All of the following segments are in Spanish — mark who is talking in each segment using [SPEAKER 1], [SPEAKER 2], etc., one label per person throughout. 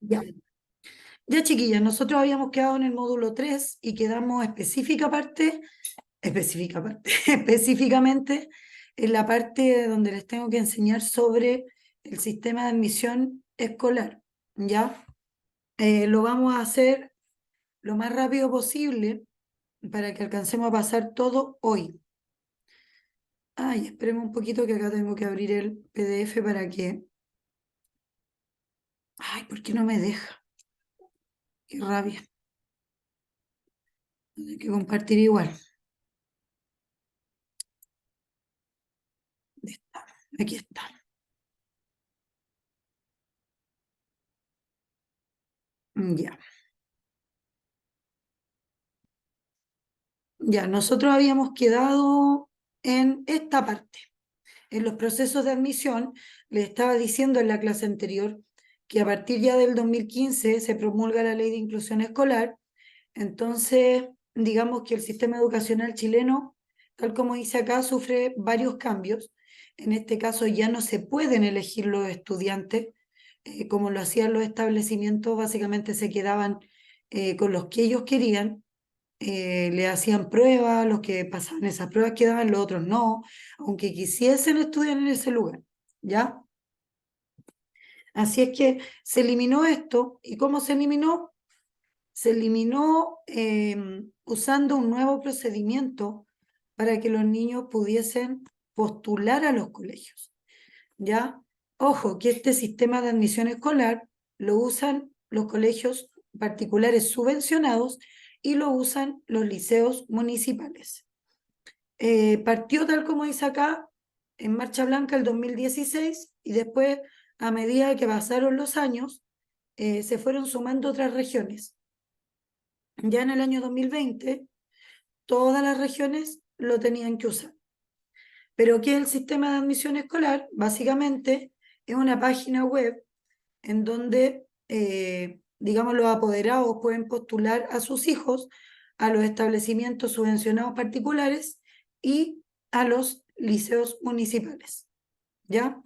[SPEAKER 1] Ya. Ya, chiquillas, nosotros habíamos quedado en el módulo 3 y quedamos específicamente en la parte donde les tengo que enseñar sobre el sistema de admisión escolar, ¿ya? Lo vamos a hacer lo más rápido posible para que alcancemos a pasar todo hoy. Ay, esperemos un poquito que acá tengo que abrir el PDF para que... Ay, ¿por qué no me deja? Qué rabia. Hay que compartir igual. ¿Dónde está? Aquí está. Ya. Ya, nosotros habíamos quedado en esta parte. En los procesos de admisión, les estaba diciendo en la clase anterior que a partir ya del 2015 se promulga la Ley de Inclusión Escolar. Entonces, digamos que el sistema educacional chileno, tal como dice acá, sufre varios cambios. En este caso ya no se pueden elegir los estudiantes, como lo hacían los establecimientos, básicamente se quedaban con los que ellos querían. Le hacían pruebas, los que pasaban esas pruebas quedaban, los otros no, aunque quisiesen estudiar en ese lugar, ¿ya? Así es que se eliminó esto. ¿Y cómo se eliminó? Se eliminó usando un nuevo procedimiento para que los niños pudiesen postular a los colegios, ¿ya? Ojo, que este sistema de admisión escolar lo usan los colegios particulares subvencionados y lo usan los liceos municipales. Partió tal como dice acá, en Marcha Blanca el 2016 y después, a medida que pasaron los años, se fueron sumando otras regiones. Ya en el año 2020, todas las regiones lo tenían que usar. Pero ¿qué es el sistema de admisión escolar? Básicamente es una página web en donde, digamos, los apoderados pueden postular a sus hijos a los establecimientos subvencionados particulares y a los liceos municipales, ¿ya?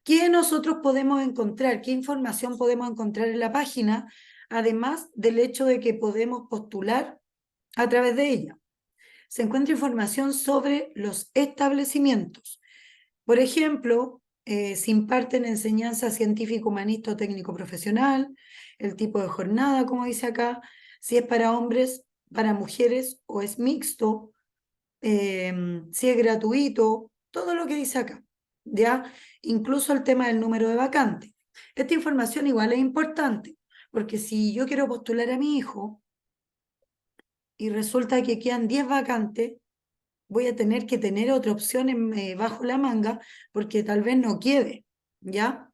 [SPEAKER 1] ¿Qué nosotros podemos encontrar? ¿Qué información podemos encontrar en la página? Además del hecho de que podemos postular a través de ella. Se encuentra información sobre los establecimientos. Por ejemplo, se imparten enseñanza científico, humanista o técnico profesional, el tipo de jornada, como dice acá, si es para hombres, para mujeres o es mixto, si es gratuito, todo lo que dice acá, ¿ya? Incluso el tema del número de vacantes. Esta información igual es importante, porque si yo quiero postular a mi hijo y resulta que quedan 10 vacantes, voy a tener que tener otra opción bajo la manga porque tal vez no quede, ¿ya?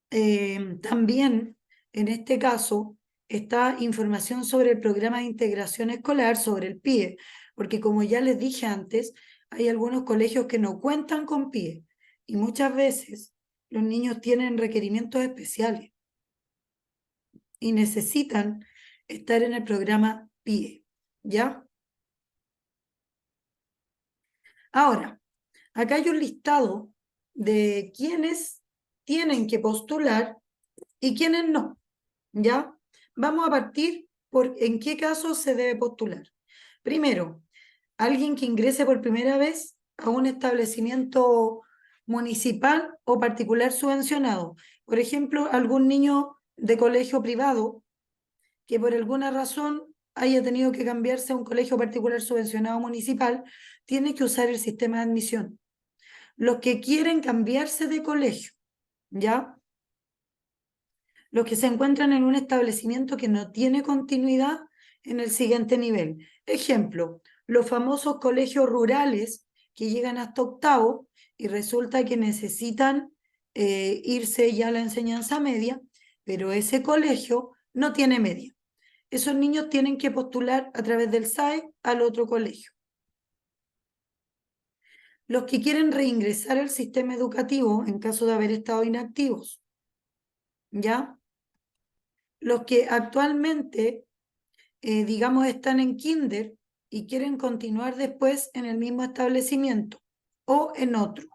[SPEAKER 1] También, en este caso, está información sobre el programa de integración escolar, sobre el PIE, porque como ya les dije antes, hay algunos colegios que no cuentan con PIE y muchas veces los niños tienen requerimientos especiales y necesitan estar en el programa PIE, ¿ya? Ahora, acá hay un listado de quienes tienen que postular y quienes no, ¿ya? Vamos a partir por en qué caso se debe postular. Primero, alguien que ingrese por primera vez a un establecimiento municipal o particular subvencionado. Por ejemplo, algún niño de colegio privado que por alguna razón haya tenido que cambiarse a un colegio particular subvencionado municipal, tiene que usar el sistema de admisión. Los que quieren cambiarse de colegio, ¿ya? Los que se encuentran en un establecimiento que no tiene continuidad en el siguiente nivel. Ejemplo, los famosos colegios rurales que llegan hasta octavo y resulta que necesitan irse ya a la enseñanza media, pero ese colegio no tiene media. Esos niños tienen que postular a través del SAE al otro colegio. Los que quieren reingresar al sistema educativo en caso de haber estado inactivos, ¿ya? Los que actualmente, digamos, están en kinder y quieren continuar después en el mismo establecimiento o en otro.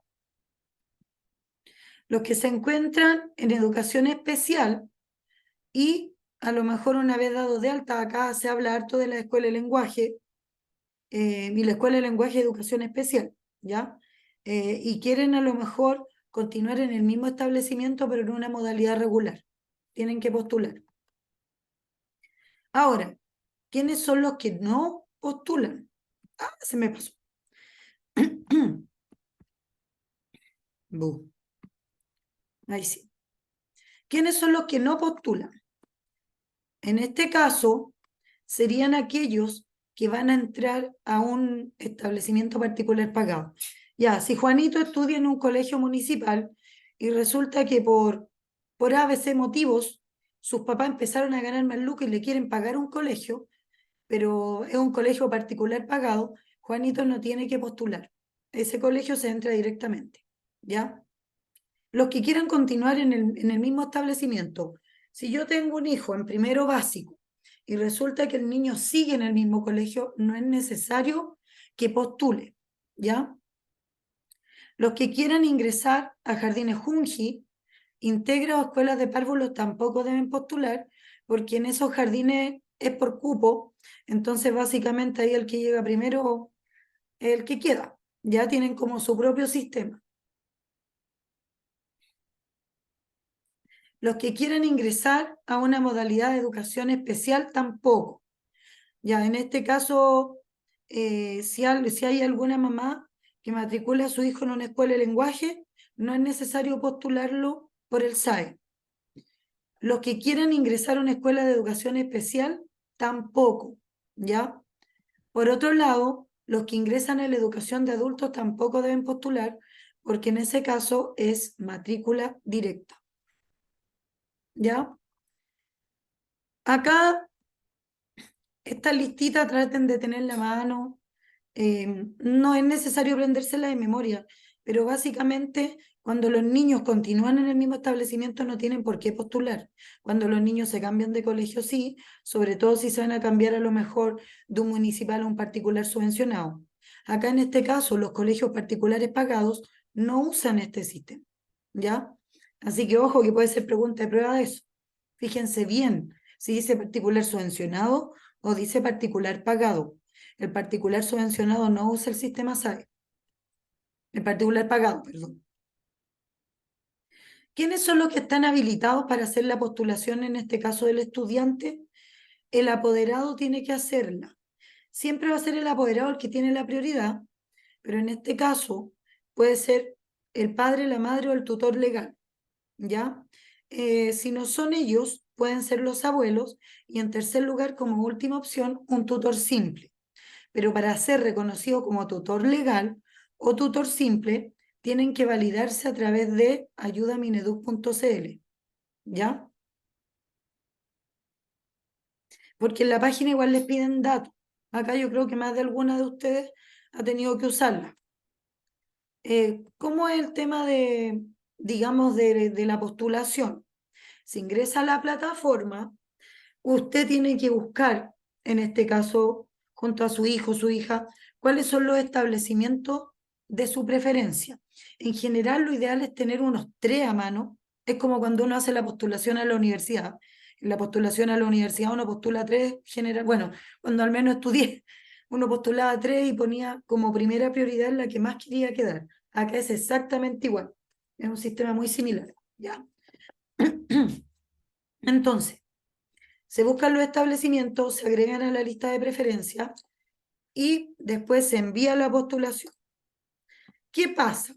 [SPEAKER 1] los que se encuentran en educación especial y a lo mejor una vez dado de alta, acá se habla harto de la escuela de lenguaje, y la escuela de lenguaje y educación especial, ¿ya? Y quieren a lo mejor continuar en el mismo establecimiento, pero en una modalidad regular. Tienen que postular. Ahora, ¿quiénes son los que no postulan? Ah, se me pasó. Bu. Ahí sí. ¿Quiénes son los que no postulan? En este caso, serían aquellos que van a entrar a un establecimiento particular pagado. Ya, si Juanito estudia en un colegio municipal y resulta que por ABC motivos sus papás empezaron a ganar más lucas y le quieren pagar un colegio, pero es un colegio particular pagado, Juanito no tiene que postular. Ese colegio se entra directamente, ¿ya? Los que quieran continuar en el mismo establecimiento. Si yo tengo un hijo en primero básico y resulta que el niño sigue en el mismo colegio, no es necesario que postule, ¿ya? Los que quieran ingresar a jardines Junji, integra o escuelas de párvulos tampoco deben postular, porque en esos jardines es por cupo, entonces básicamente ahí el que llega primero es el que queda, ya tienen como su propio sistema. Los que quieran ingresar a una modalidad de educación especial tampoco. Ya, en este caso, si hay alguna mamá que matricule a su hijo en una escuela de lenguaje, no es necesario postularlo por el SAE. Los que quieran ingresar a una escuela de educación especial, tampoco, ¿ya? Por otro lado, los que ingresan a la educación de adultos tampoco deben postular, porque en ese caso es matrícula directa, ¿ya? Acá, esta listita traten de tener la mano. No es necesario aprendérsela de memoria, pero básicamente cuando los niños continúan en el mismo establecimiento no tienen por qué postular. Cuando los niños se cambian de colegio, sí, sobre todo si se van a cambiar a lo mejor de un municipal a un particular subvencionado. Acá en este caso, los colegios particulares pagados no usan este sistema, ¿ya? Así que ojo que puede ser pregunta de prueba de eso. Fíjense bien si dice particular subvencionado o dice particular pagado. El particular subvencionado no usa el sistema SAE. El particular pagado, perdón. ¿Quiénes son los que están habilitados para hacer la postulación en este caso del estudiante? El apoderado tiene que hacerla. Siempre va a ser el apoderado el que tiene la prioridad, pero en este caso puede ser el padre, la madre o el tutor legal, ¿ya? Si no son ellos, pueden ser los abuelos y en tercer lugar, como última opción, un tutor simple. Pero para ser reconocido como tutor legal o tutor simple, tienen que validarse a través de ayudamineduc.cl, ¿ya? Porque en la página igual les piden datos. Acá yo creo que más de alguna de ustedes ha tenido que usarla. ¿Cómo es el tema de, digamos, de la postulación? Si ingresa a la plataforma, usted tiene que buscar, en este caso, junto a su hijo, su hija, cuáles son los establecimientos de su preferencia. En general, lo ideal es tener unos 3 a mano. Es como cuando uno hace la postulación a la universidad. En la postulación a la universidad uno postula 3, general, bueno, cuando al menos estudié, uno postulaba 3 y ponía como primera prioridad la que más quería quedar. Acá es exactamente igual. Es un sistema muy similar, ¿ya? Entonces, se buscan los establecimientos, se agregan a la lista de preferencia y después se envía la postulación. ¿Qué pasa?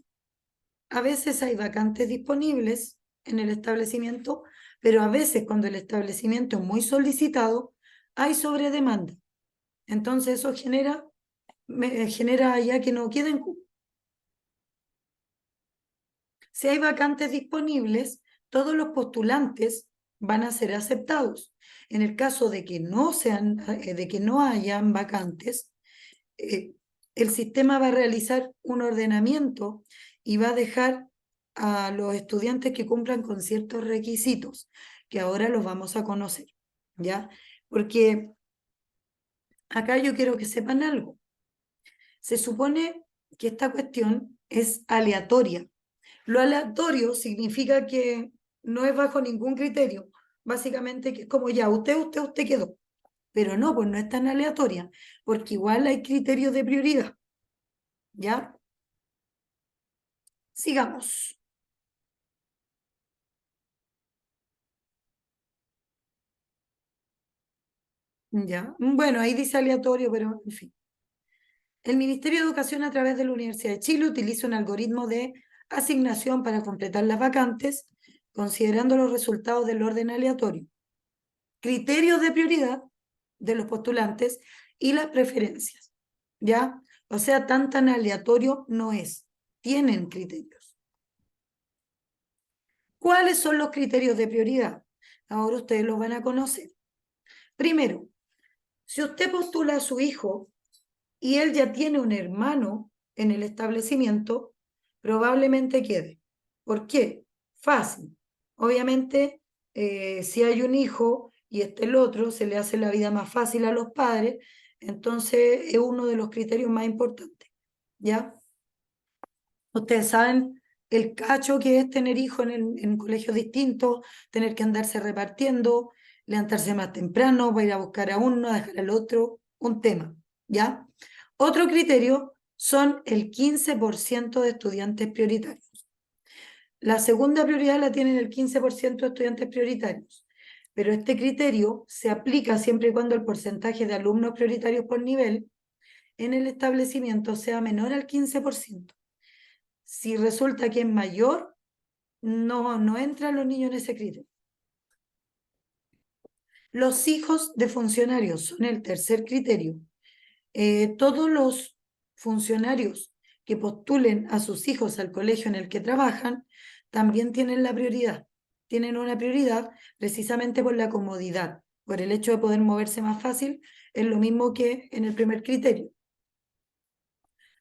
[SPEAKER 1] A veces hay vacantes disponibles en el establecimiento, pero a veces cuando el establecimiento es muy solicitado, hay sobredemanda. Entonces eso genera ya que no queden cupos. Si hay vacantes disponibles, todos los postulantes van a ser aceptados. En el caso de que de que no hayan vacantes, el sistema va a realizar un ordenamiento y va a dejar a los estudiantes que cumplan con ciertos requisitos, que ahora los vamos a conocer, ¿ya? Porque acá yo quiero que sepan algo. Se supone que esta cuestión es aleatoria. Lo aleatorio significa que no es bajo ningún criterio. Básicamente que es como ya, usted quedó. Pero no, pues no es tan aleatoria, porque igual hay criterios de prioridad. ¿Ya? Sigamos. ¿Ya? Bueno, ahí dice aleatorio, pero en fin. El Ministerio de Educación a través de la Universidad de Chile utiliza un algoritmo de asignación para completar las vacantes, considerando los resultados del orden aleatorio, criterios de prioridad de los postulantes y las preferencias. ¿Ya? O sea, tan aleatorio no es. Tienen criterios. ¿Cuáles son los criterios de prioridad? Ahora ustedes los van a conocer. Primero, si usted postula a su hijo y él ya tiene un hermano en el establecimiento, probablemente quede. ¿Por qué? Fácil. Obviamente, si hay un hijo y este el otro, se le hace la vida más fácil a los padres, entonces es uno de los criterios más importantes. ¿Ya? Ustedes saben el cacho que es tener hijos en colegios distintos, tener que andarse repartiendo, levantarse más temprano para ir a buscar a uno, a dejar al otro, un tema, ¿ya? Otro criterio son el 15% de estudiantes prioritarios. La segunda prioridad la tienen el 15% de estudiantes prioritarios, pero este criterio se aplica siempre y cuando el porcentaje de alumnos prioritarios por nivel en el establecimiento sea menor al 15%. Si resulta que es mayor, no entran los niños en ese criterio. Los hijos de funcionarios son el tercer criterio. Todos los funcionarios que postulen a sus hijos al colegio en el que trabajan también tienen la prioridad. Tienen una prioridad precisamente por la comodidad, por el hecho de poder moverse más fácil, es lo mismo que en el primer criterio.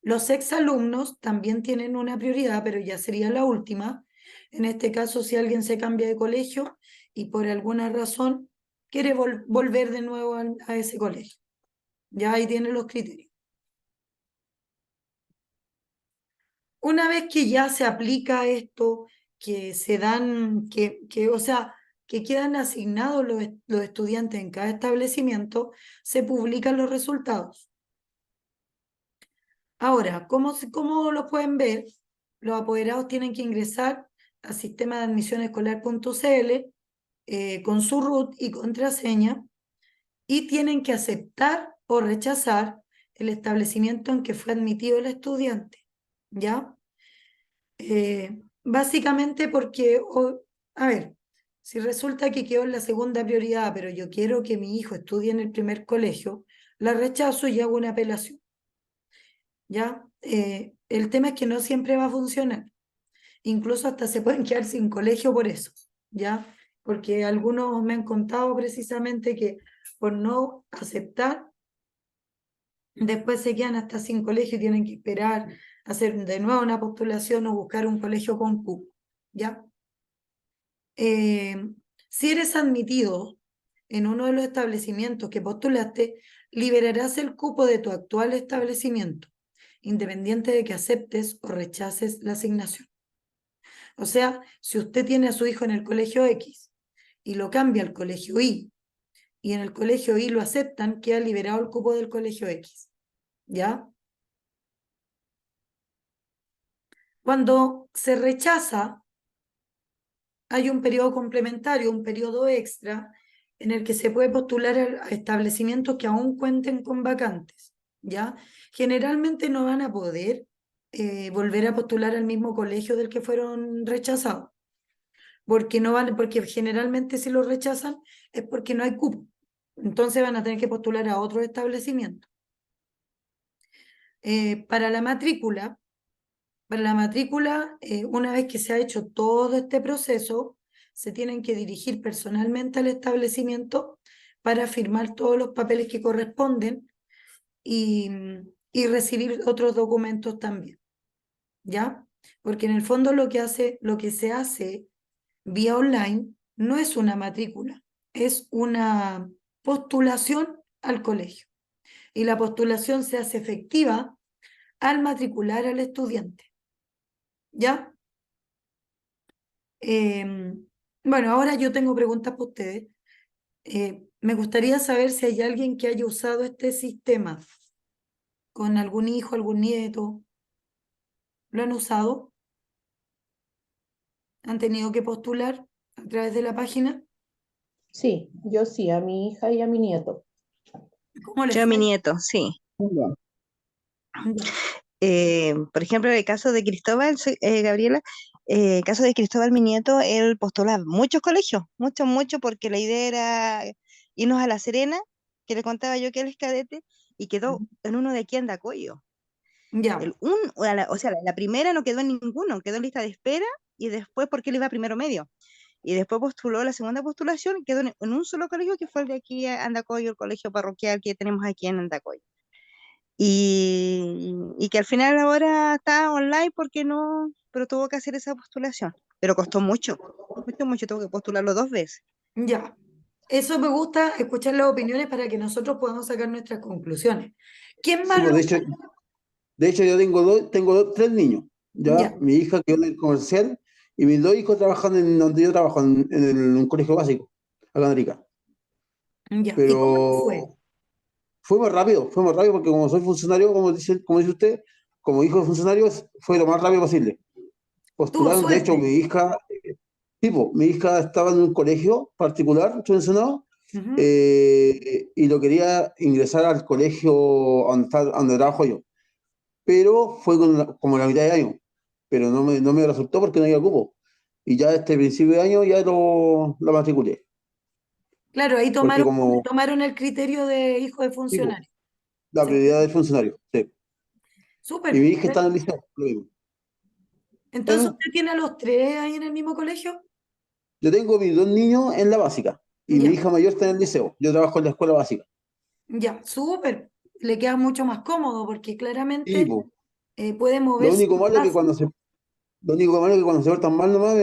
[SPEAKER 1] Los exalumnos también tienen una prioridad, pero ya sería la última. En este caso, si alguien se cambia de colegio y por alguna razón quiere volver de nuevo a ese colegio. Ya ahí tiene los criterios. Una vez que ya se aplica esto, que se dan, o sea, que quedan asignados los estudiantes en cada establecimiento, se publican los resultados. Ahora, ¿cómo lo pueden ver? Los apoderados tienen que ingresar a sistema de admisión escolar.cl con su root y contraseña y tienen que aceptar o rechazar el establecimiento en que fue admitido el estudiante. ¿Ya? Básicamente porque, a ver, si resulta que quedó en la segunda prioridad, pero yo quiero que mi hijo estudie en el primer colegio, la rechazo y hago una apelación. ¿Ya? El tema es que no siempre va a funcionar. Incluso hasta se pueden quedar sin colegio por eso, ¿ya? Porque algunos me han contado precisamente que por no aceptar, después se quedan hasta sin colegio y tienen que esperar hacer de nuevo una postulación o buscar un colegio con cupo, ¿ya? Si eres admitido en uno de los establecimientos que postulaste, liberarás el cupo de tu actual establecimiento, independiente de que aceptes o rechaces la asignación. O sea, si usted tiene a su hijo en el colegio X y lo cambia al colegio Y, y en el colegio Y lo aceptan, queda liberado el cupo del colegio X. ¿Ya? Cuando se rechaza, hay un periodo complementario, un periodo extra, en el que se puede postular a establecimientos que aún cuenten con vacantes. ¿Ya? Generalmente no van a poder volver a postular al mismo colegio del que fueron rechazados. Porque no van, porque generalmente si lo rechazan es porque no hay cupo. Entonces van a tener que postular a otro establecimiento. Para la matrícula, una vez que se ha hecho todo este proceso, se tienen que dirigir personalmente al establecimiento para firmar todos los papeles que corresponden y, y recibir otros documentos también. ¿Ya? Porque en el fondo lo que se hace vía online no es una matrícula, es una postulación al colegio. Y la postulación se hace efectiva al matricular al estudiante. ¿Ya? Bueno, ahora yo tengo preguntas para ustedes. Me gustaría saber si hay alguien que haya usado este sistema con algún hijo, algún nieto. ¿Lo han usado? ¿Han tenido que postular a través de la página?
[SPEAKER 2] Sí, yo sí, a mi hija y a mi nieto.
[SPEAKER 1] ¿Cómo les
[SPEAKER 3] Yo, mi
[SPEAKER 1] fue?
[SPEAKER 3] nieto, sí.
[SPEAKER 2] Ya.
[SPEAKER 1] Ya,
[SPEAKER 3] Por ejemplo, el caso de Cristóbal, Gabriela, el caso de Cristóbal, mi nieto, él postulaba a muchos colegios, muchos, muchos, porque la idea era irnos a La Serena, que le contaba yo que él es cadete, y quedó en uno de aquí en Dacoyo.
[SPEAKER 1] ya,
[SPEAKER 3] O sea, la primera no quedó en ninguno, quedó en lista de espera, y después porque él iba primero medio. Y después postuló la segunda postulación, quedó en un solo colegio, que fue el de aquí a Andacoyo, el colegio parroquial que tenemos aquí en Andacoyo. Y que al final ahora está online porque no, pero tuvo que hacer esa postulación. Pero costó mucho, mucho, mucho, tuvo que postularlo 2 veces.
[SPEAKER 1] ya. Eso me gusta, escuchar las opiniones para que nosotros podamos sacar nuestras conclusiones. ¿Quién
[SPEAKER 4] Sí,
[SPEAKER 1] más
[SPEAKER 4] pues
[SPEAKER 1] lo...
[SPEAKER 4] de hecho yo tres niños.
[SPEAKER 1] Ya,
[SPEAKER 4] Ya, mi hija quedó en el comercial y mis dos hijos trabajan en donde yo trabajo, en un colegio básico, acá en Arica.
[SPEAKER 1] ya. ¿Y cómo le fue?
[SPEAKER 4] Pero fue más rápido porque como soy funcionario, como dice usted, como hijo de funcionario, fue lo más rápido posible.
[SPEAKER 1] Tuvo
[SPEAKER 4] Postularon, de hecho,
[SPEAKER 1] suerte.
[SPEAKER 4] mi hija estaba en un colegio particular subvencionado
[SPEAKER 1] Ujú.
[SPEAKER 4] y lo quería ingresar al colegio donde trabajo yo, pero fue como la mitad de año, pero no me resultó porque no había cupo. Y ya este principio de año ya lo matriculé,
[SPEAKER 1] Claro, ahí
[SPEAKER 4] porque
[SPEAKER 1] tomaron el criterio de hijo de
[SPEAKER 4] tipo,
[SPEAKER 1] funcionario.
[SPEAKER 4] la
[SPEAKER 1] Sí,
[SPEAKER 4] prioridad del funcionario. Sí. Y
[SPEAKER 1] súper.
[SPEAKER 4] mi hija está en el liceo, lo mismo.
[SPEAKER 1] Entonces,
[SPEAKER 4] Bueno,
[SPEAKER 1] ¿usted tiene a los tres ahí en el mismo colegio?
[SPEAKER 4] yo tengo mis dos niños en la básica y mi
[SPEAKER 1] Ya,
[SPEAKER 4] hija mayor está en el liceo. Yo trabajo en la escuela básica.
[SPEAKER 1] ya, súper. Le queda mucho más cómodo porque
[SPEAKER 4] Y
[SPEAKER 1] claramente
[SPEAKER 4] pues,
[SPEAKER 1] puede
[SPEAKER 4] lo
[SPEAKER 1] mover su
[SPEAKER 4] único malo es que
[SPEAKER 1] clase.
[SPEAKER 4] lo único malo es que cuando se portan mal nomás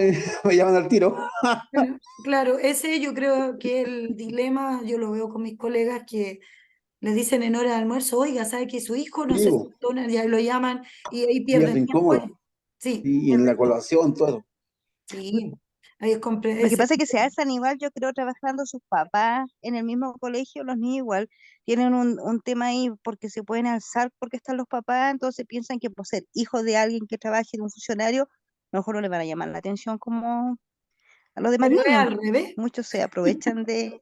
[SPEAKER 4] me llaman al tiro.
[SPEAKER 1] Bueno, claro, ese yo creo que el dilema, yo lo veo con mis colegas que les dicen en hora de almuerzo, oiga, ¿sabe que su hijo no
[SPEAKER 4] Sí,
[SPEAKER 1] se
[SPEAKER 4] po,
[SPEAKER 1] sentó? Ya lo llaman y ahí
[SPEAKER 4] y es
[SPEAKER 1] pierden tiempo.
[SPEAKER 4] incómodo.
[SPEAKER 1] Sí,
[SPEAKER 4] Y en
[SPEAKER 1] pierden
[SPEAKER 4] la
[SPEAKER 1] tiempo.
[SPEAKER 4] colación, todo.
[SPEAKER 1] Sí, ahí es
[SPEAKER 3] Lo que pasa es que se alzan igual, yo creo, trabajando sus papás en el mismo colegio, los niños igual tienen un tema ahí porque se pueden alzar porque están los papás, entonces piensan que por ser hijo de alguien que trabaje de un funcionario, a lo mejor no le van a llamar la atención como a los demás
[SPEAKER 1] pero es
[SPEAKER 3] niños.
[SPEAKER 1] al revés.
[SPEAKER 3] Muchos se aprovechan de...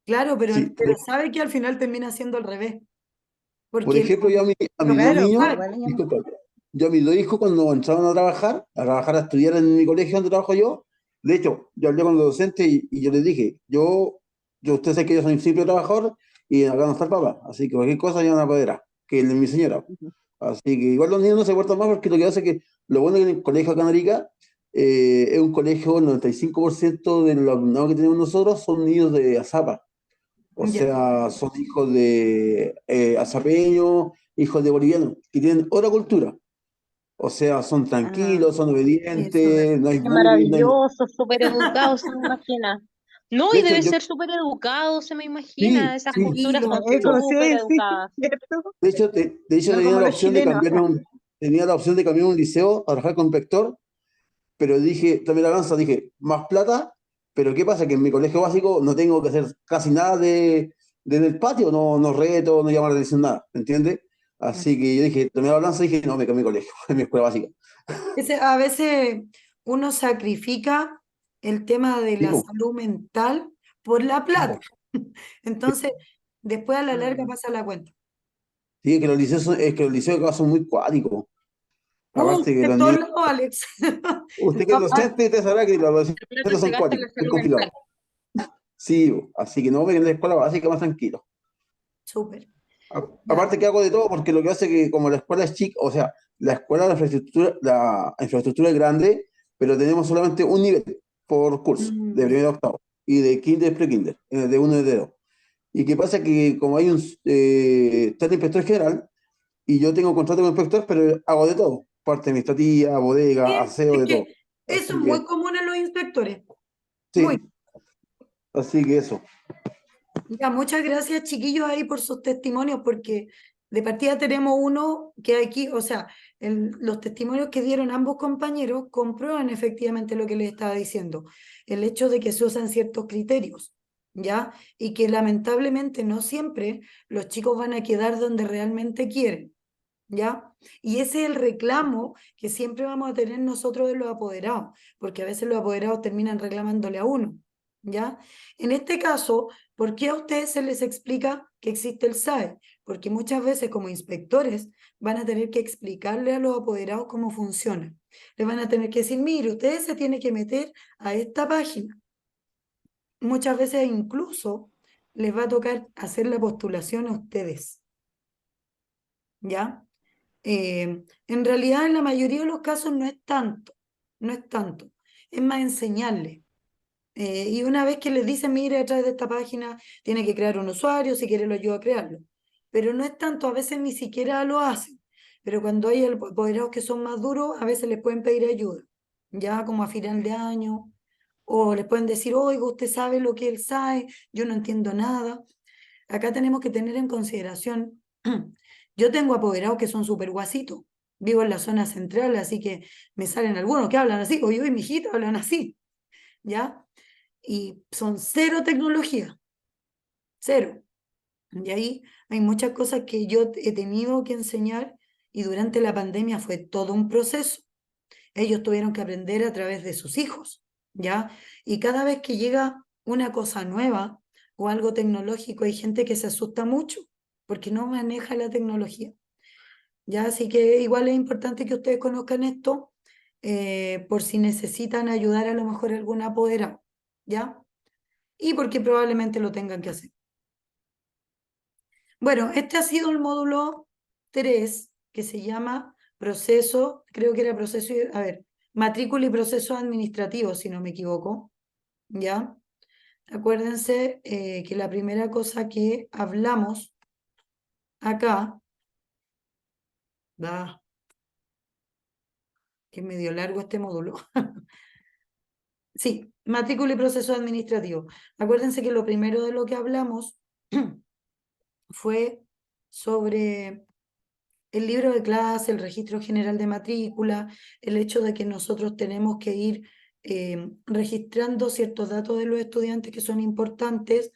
[SPEAKER 1] Claro,
[SPEAKER 4] Sí,
[SPEAKER 1] pero sabe que al final termina siendo al revés,
[SPEAKER 4] por
[SPEAKER 1] porque
[SPEAKER 4] ejemplo, yo a
[SPEAKER 1] los
[SPEAKER 4] mis dos
[SPEAKER 1] padres
[SPEAKER 3] Claro,
[SPEAKER 4] niños,
[SPEAKER 3] pues
[SPEAKER 1] saben.
[SPEAKER 3] igual le llaman.
[SPEAKER 4] disculpa, yo a mis dos hijos cuando entraron a estudiar en mi colegio donde trabajo yo, de hecho, yo hablé con los docentes y yo les dije, usted sabe que yo soy un simple trabajador y acá no está el papá, así que cualquier cosa llaman a Padera, que es de mi señora.
[SPEAKER 3] Ujú.
[SPEAKER 4] Así que igual los niños no se portan más porque lo que hace es que, lo bueno es que en el colegio Canarica es un colegio, el 95% del alumnado que tenemos nosotros son niños de Azapa. O
[SPEAKER 1] Ya.
[SPEAKER 4] sea, son hijos de azapeños, hijos de bolivianos, que tienen otra cultura. O sea, son
[SPEAKER 3] Ah,
[SPEAKER 4] tranquilos, son
[SPEAKER 1] Eso.
[SPEAKER 4] obedientes, no hay
[SPEAKER 2] Qué
[SPEAKER 4] bullying, no hay...
[SPEAKER 2] maravilloso, súper educado, se me imagina. No,
[SPEAKER 4] De
[SPEAKER 2] y
[SPEAKER 4] hecho,
[SPEAKER 2] debe ser súper educado, se me imagina.
[SPEAKER 4] sí,
[SPEAKER 2] Esas
[SPEAKER 4] sí.
[SPEAKER 2] culturas
[SPEAKER 1] Tranquilo,
[SPEAKER 2] son
[SPEAKER 3] eso
[SPEAKER 2] súper
[SPEAKER 3] sí, sí,
[SPEAKER 2] educadas.
[SPEAKER 3] ¿cierto?
[SPEAKER 4] De hecho
[SPEAKER 3] No
[SPEAKER 4] tenía
[SPEAKER 3] como
[SPEAKER 4] la
[SPEAKER 3] los
[SPEAKER 4] opción de
[SPEAKER 3] chilenos.
[SPEAKER 4] tenía la opción de cambiarme a un liceo a trabajar con inspector, pero dije, tomé la lanza, dije, más plata, pero ¿qué pasa? Que en mi colegio básico no tengo que hacer casi nada desde el patio, no reto, no llamo la atención, nada, ¿entiendes? Así que yo dije, tomé la lanza y dije, no, me cambié de colegio, en mi escuela básica.
[SPEAKER 1] A veces uno sacrifica el tema de la
[SPEAKER 4] Tipo,
[SPEAKER 1] salud mental por la plata.
[SPEAKER 4] tipo.
[SPEAKER 1] Entonces, después a la larga
[SPEAKER 3] Mm.
[SPEAKER 1] pasa la cuenta.
[SPEAKER 4] Sí, es que es que los liceos acá son muy cuáticos. Aparte que
[SPEAKER 1] De
[SPEAKER 4] los
[SPEAKER 1] todos
[SPEAKER 4] niños,
[SPEAKER 1] lados, Alex.
[SPEAKER 4] usted que es
[SPEAKER 1] Ah, ah,
[SPEAKER 4] docente, usted sabrá que los
[SPEAKER 2] La plata
[SPEAKER 4] docentes
[SPEAKER 2] se
[SPEAKER 4] son
[SPEAKER 2] gasta en
[SPEAKER 4] cuáticos,
[SPEAKER 2] la
[SPEAKER 4] muy
[SPEAKER 2] salud mental.
[SPEAKER 4] complicados. Sí, así que no, me quedé en la escuela básica más tranquilo.
[SPEAKER 1] súper. Ya.
[SPEAKER 4] Aparte que hago de todo, porque lo que hace que como la escuela es chica, o sea, la infraestructura es grande, pero tenemos solamente un nivel por curso, de
[SPEAKER 1] Ya.
[SPEAKER 4] primero a octavo, y de kinder, pre-kinder, de uno y de dos. Y qué pasa que como hay está el inspector general, y yo tengo contrato con inspector, pero hago de todo, parte administrativa, bodega,
[SPEAKER 1] Sí,
[SPEAKER 4] aseo,
[SPEAKER 1] es
[SPEAKER 4] de todo.
[SPEAKER 1] que eso es
[SPEAKER 4] Así
[SPEAKER 1] muy
[SPEAKER 4] que,
[SPEAKER 1] común en los inspectores. Muy.
[SPEAKER 4] sí, así que eso.
[SPEAKER 1] Ya, muchas gracias, chiquillos, ahí por sus testimonios, porque de partida tenemos uno que aquí, o sea, los testimonios que dieron ambos compañeros comprueban efectivamente lo que les estaba diciendo, el hecho de que se usan ciertos criterios, ¿ya? Y que lamentablemente no siempre los chicos van a quedar donde realmente quieren, ¿ya? Y ese es el reclamo que siempre vamos a tener nosotros de los apoderados, porque a veces los apoderados terminan reclamándole a uno, ¿ya? En este caso, ¿por qué a ustedes se les explica que existe el SAE? Porque muchas veces como inspectores van a tener que explicarle a los apoderados cómo funciona. Les van a tener que decir, mire, ustedes se tienen que meter a esta página. Muchas veces incluso les va a tocar hacer la postulación a ustedes, ¿ya? En realidad, en la mayoría de los casos no es tanto, no es tanto, es más enseñarle. Y una vez que les dicen, mire, a través de esta página tiene que crear un usuario, si quiere lo ayudo a crearlo. Pero no es tanto, a veces ni siquiera lo hacen. Pero cuando hay apoderados que son más duros, a veces les pueden pedir ayuda, ya como a final de año, o les pueden decir, oiga, usted sabe lo que él sabe, yo no entiendo nada. Acá tenemos que tener en consideración, yo tengo apoderados que son súper guasitos, vivo en la zona central, así que me salen algunos que hablan así, o yo y mi hijita hablan así, ¿ya? Y son cero tecnología, cero. Y ahí hay muchas cosas que yo he tenido que enseñar y durante la pandemia fue todo un proceso. Ellos tuvieron que aprender a través de sus hijos, ¿ya? Y cada vez que llega una cosa nueva o algo tecnológico, hay gente que se asusta mucho porque no maneja la tecnología, ¿ya? Así que igual es importante que ustedes conozcan esto por si necesitan ayudar a lo mejor a algún apoderado, ¿ya? Y porque probablemente lo tengan que hacer. Bueno, este ha sido el módulo 3 que se llama proceso, creo que era proceso, a ver, matrícula y procesos administrativos, si no me equivoco, ¿ya? Acuérdense que la primera cosa que hablamos acá, que es medio largo este módulo, sí, matrícula y procesos administrativos. Acuérdense que lo primero de lo que hablamos fue sobre el libro de clase, el registro general de matrícula, el hecho de que nosotros tenemos que ir registrando ciertos datos de los estudiantes que son importantes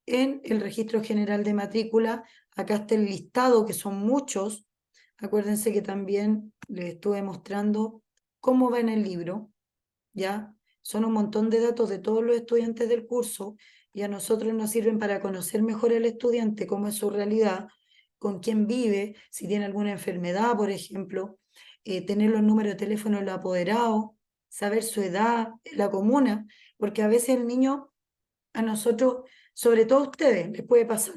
[SPEAKER 1] en el registro general de matrícula. Acá está el listado, que son muchos. Acuérdense que también les estuve mostrando cómo va en el libro, ¿ya? Son un montón de datos de todos los estudiantes del curso y a nosotros nos sirven para conocer mejor al estudiante, cómo es su realidad, con quién vive, si tiene alguna enfermedad, por ejemplo, tener los números de teléfono de los apoderados, saber su edad, la comuna, porque a veces el niño, a nosotros, sobre todo a ustedes, les puede pasar.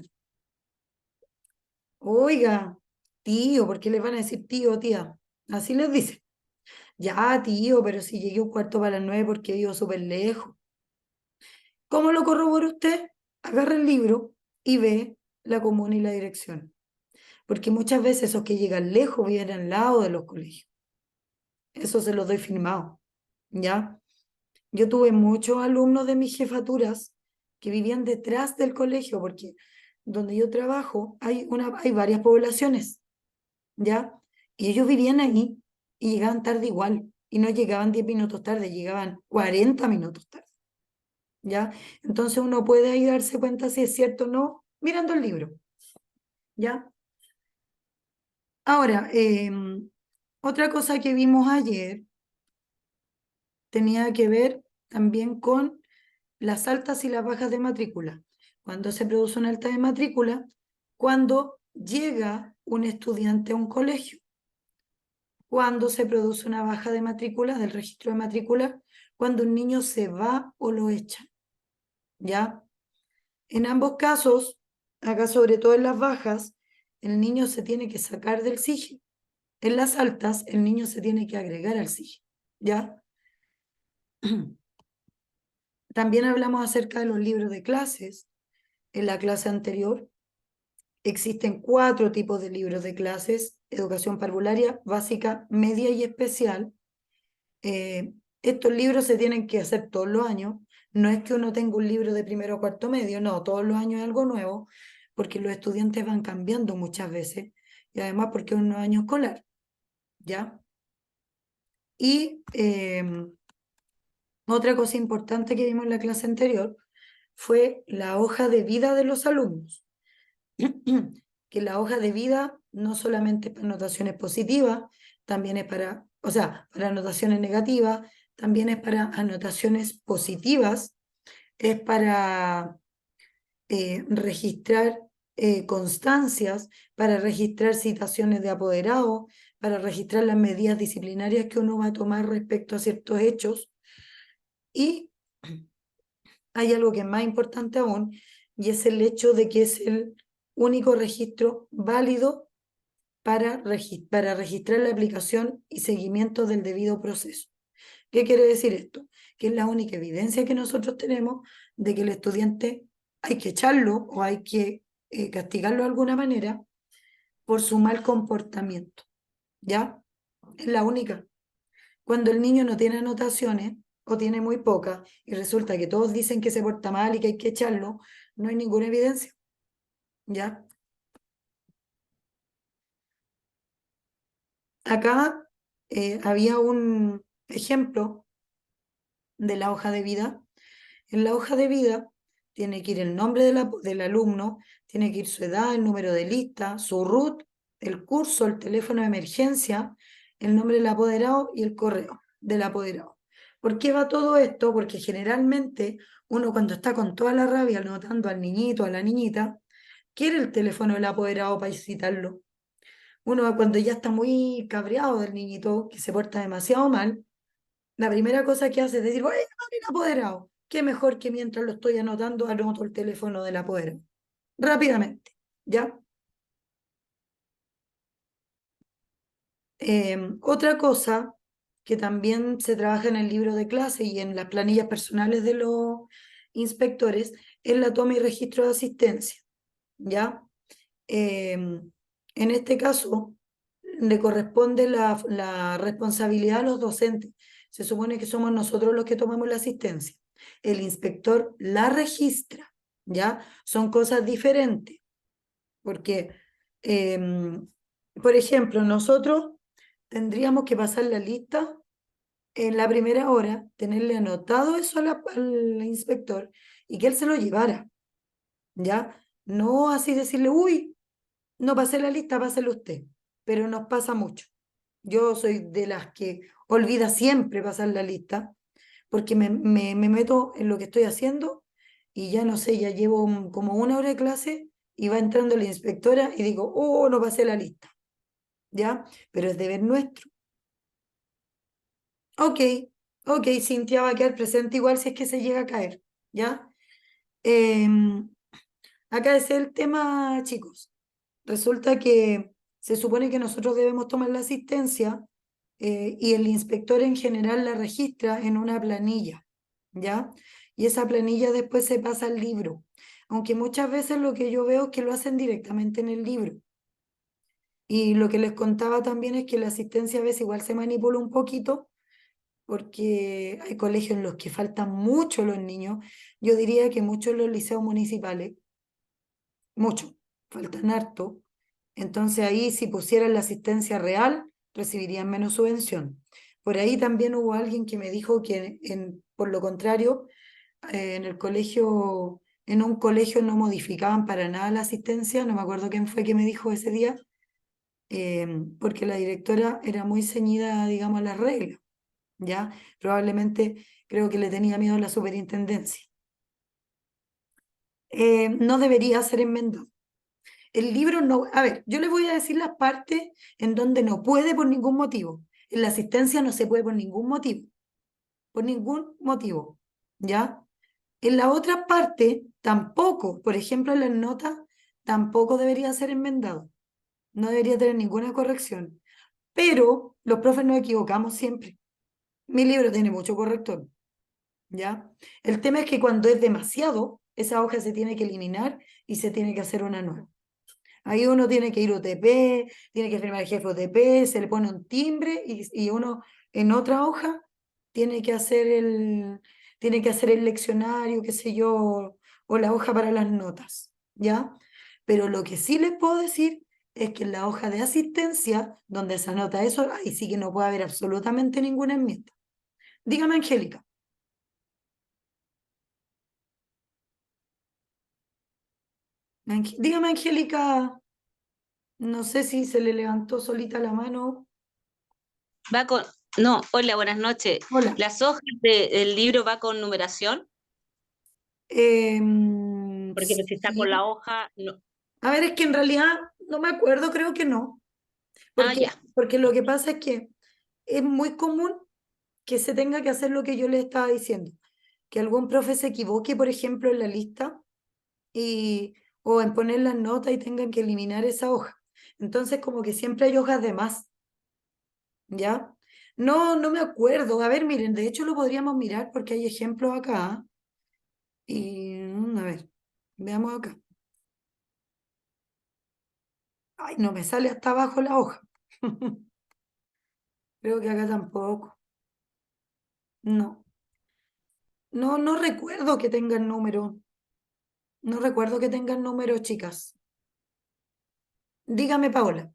[SPEAKER 1] Oiga, tío, ¿por qué les van a decir tío o tía? Así les dicen. Ya, tío, pero si llegué un cuarto para las 9 porque vivo súper lejos. ¿Cómo lo corrobora usted? Agarra el libro y ve la comuna y la dirección. Porque muchas veces esos que llegan lejos viven al lado de los colegios. Eso se los doy firmado, ¿ya? Yo tuve muchos alumnos de mis jefaturas que vivían detrás del colegio, porque donde yo trabajo hay varias poblaciones, ¿ya? Y ellos vivían ahí y llegaban tarde igual. Y no llegaban 10 minutos tarde, llegaban 40 minutos tarde, ¿ya? Entonces uno puede ahí darse cuenta si es cierto o no mirando el libro, ¿ya? Ahora, otra cosa que vimos ayer tenía que ver también con las altas y las bajas de matrícula. Cuando se produce una alta de matrícula, cuando llega un estudiante a un colegio. Cuando se produce una baja de matrícula, del registro de matrícula, cuando un niño se va o lo echan, ¿ya? En ambos casos, acá sobre todo en las bajas, el niño se tiene que sacar del SIGE. En las altas, el niño se tiene que agregar al SIGE, ¿ya? También hablamos acerca de los libros de clases. En la clase anterior existen 4 tipos de libros de clases: educación parvularia, básica, media y especial. Estos libros se tienen que hacer todos los años. No es que uno tenga un libro de primero o cuarto medio, no, todos los años es algo nuevo, porque los estudiantes van cambiando muchas veces, y además porque es un nuevo año escolar, ¿ya? Y otra cosa importante que vimos en la clase anterior fue la hoja de vida de los alumnos. Que la hoja de vida no solamente es para anotaciones positivas, también es para, o sea, para anotaciones negativas, también es para anotaciones positivas, es para registrar constancias, para registrar citaciones de apoderados, para registrar las medidas disciplinarias que uno va a tomar respecto a ciertos hechos. Y hay algo que es más importante aún, y es el hecho de que es el único registro válido para registrar la aplicación y seguimiento del debido proceso. ¿Qué quiere decir esto? Que es la única evidencia que nosotros tenemos de que el estudiante hay que echarlo o hay que castigarlo de alguna manera por su mal comportamiento, ¿ya? Es la única. Cuando el niño no tiene anotaciones o tiene muy pocas y resulta que todos dicen que se porta mal y que hay que echarlo, no hay ninguna evidencia, ¿ya? Acá había un ejemplo de la hoja de vida. En la hoja de vida tiene que ir el nombre del alumno, tiene que ir su edad, el número de lista, su RUT, el curso, el teléfono de emergencia, el nombre del apoderado y el correo del apoderado. ¿Por qué va todo esto? Porque generalmente uno cuando está con toda la rabia anotando al niñito, a la niñita, quiere el teléfono del apoderado para citarlo. Uno cuando ya está muy cabreado del niñito, que se porta demasiado mal, la primera cosa que hace es decir, voy a llamar al apoderado. Qué mejor que mientras lo estoy anotando, anoto el teléfono del apoderado. Rápidamente, ¿ya? Otra cosa que también se trabaja en el libro de clase y en las planillas personales de los inspectores es la toma y registro de asistencia, ¿ya? En este caso, le corresponde la responsabilidad a los docentes. Se supone que somos nosotros los que tomamos la asistencia. El inspector la registra, ¿ya? Son cosas diferentes, porque, por ejemplo, nosotros tendríamos que pasar la lista en la primera hora, tenerle anotado eso al inspector y que él se lo llevara, ¿ya? No así decirle, uy, no pasé la lista, pásela usted, pero nos pasa mucho. Yo soy de las que olvida siempre pasar la lista, porque me meto en lo que estoy haciendo y ya no sé, ya llevo como una hora de clase y va entrando la inspectora y digo, oh, no pasé la lista, ¿ya? Pero es deber nuestro. Ok, ok, Cintia va a quedar presente igual si es que se llega a caer, ¿ya? Em, Acá es el tema, chicos. Resulta que se supone que nosotros debemos tomar la asistencia y el inspector en general la registra en una planilla, ¿ya? Y esa planilla después se pasa al libro, aunque muchas veces lo que yo veo es que lo hacen directamente en el libro. Y lo que les contaba también es que la asistencia a veces igual se manipula un poquito porque hay colegios en los que faltan mucho los niños. Yo diría que muchos en los liceos municipales, mucho, faltan harto. Entonces ahí si pusieran la asistencia real, recibirían menos subvención. Por ahí también hubo alguien que me dijo que por lo contrario, en el colegio, en un colegio no modificaban para nada la asistencia, no me acuerdo quién fue que me dijo ese día, porque la directora era muy ceñida, digamos, a las reglas, ¿ya? Probablemente creo que le tenía miedo a la superintendencia. No debería ser enmendado. El libro no, a ver, yo les voy a decir las partes en donde no puede por ningún motivo. En la asistencia no se puede por ningún motivo, ¿ya? En la otra parte tampoco, por ejemplo, en las notas tampoco debería ser enmendado, no debería tener ninguna corrección. Pero los profes nos equivocamos siempre. Mi libro tiene mucho corrector, ¿ya? El tema es que cuando es demasiado, esa hoja se tiene que eliminar y se tiene que hacer una nueva. Ahí uno tiene que ir a UTP, tiene que firmar el jefe UTP, se le pone un timbre y uno en otra hoja tiene que hacer el leccionario, qué sé yo, o la hoja para las notas, ¿ya? Pero lo que sí les puedo decir es que en la hoja de asistencia, donde se anota eso, ahí sí que no puede haber absolutamente ninguna enmienda. Dígame, Angélica. Dígame, Angélica, no sé si se le levantó solita la mano.
[SPEAKER 5] Va con, no, hola, buenas noches.
[SPEAKER 1] Hola.
[SPEAKER 5] ¿Las hojas del libro va con numeración? Porque si está con
[SPEAKER 1] Sí.
[SPEAKER 5] la hoja, no.
[SPEAKER 1] A ver, es que en realidad no me acuerdo, creo que no.
[SPEAKER 5] Ah,
[SPEAKER 1] Porque,
[SPEAKER 5] ya.
[SPEAKER 1] porque lo que pasa es que es muy común que se tenga que hacer lo que yo le estaba diciendo. Que algún profe se equivoque, por ejemplo, en la lista o en poner las notas y tengan que eliminar esa hoja. Entonces, como que siempre hay hojas de más, ¿ya? No, no me acuerdo. A ver, miren, de hecho lo podríamos mirar porque hay ejemplos acá. Y, a ver, veamos acá. Ay, no me sale hasta abajo la hoja. Creo que acá tampoco. No, no, no recuerdo que tengan número. No recuerdo que tengan número, chicas. Dígame, Paola.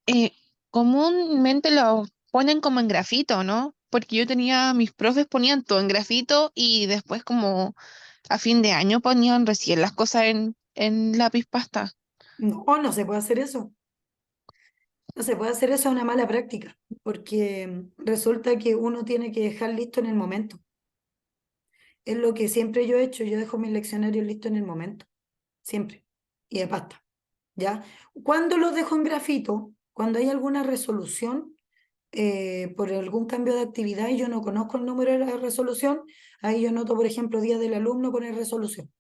[SPEAKER 6] Eh, Comúnmente lo ponen como en grafito, ¿no? Porque yo tenía, mis profes ponían todo en grafito y después como a fin de año ponían recién las cosas en lápiz pasta.
[SPEAKER 1] No, no se puede hacer eso. No se puede hacer eso, es una mala práctica, porque resulta que uno tiene que dejar listo en el momento. Es lo que siempre yo he hecho, yo dejo mis leccionarios listos en el momento, siempre, y de pasta, ¿ya? Cuando los dejo en grafito, cuando hay alguna resolución por algún cambio de actividad y yo no conozco el número de la resolución, ahí yo noto, por ejemplo, día del alumno poner resolución,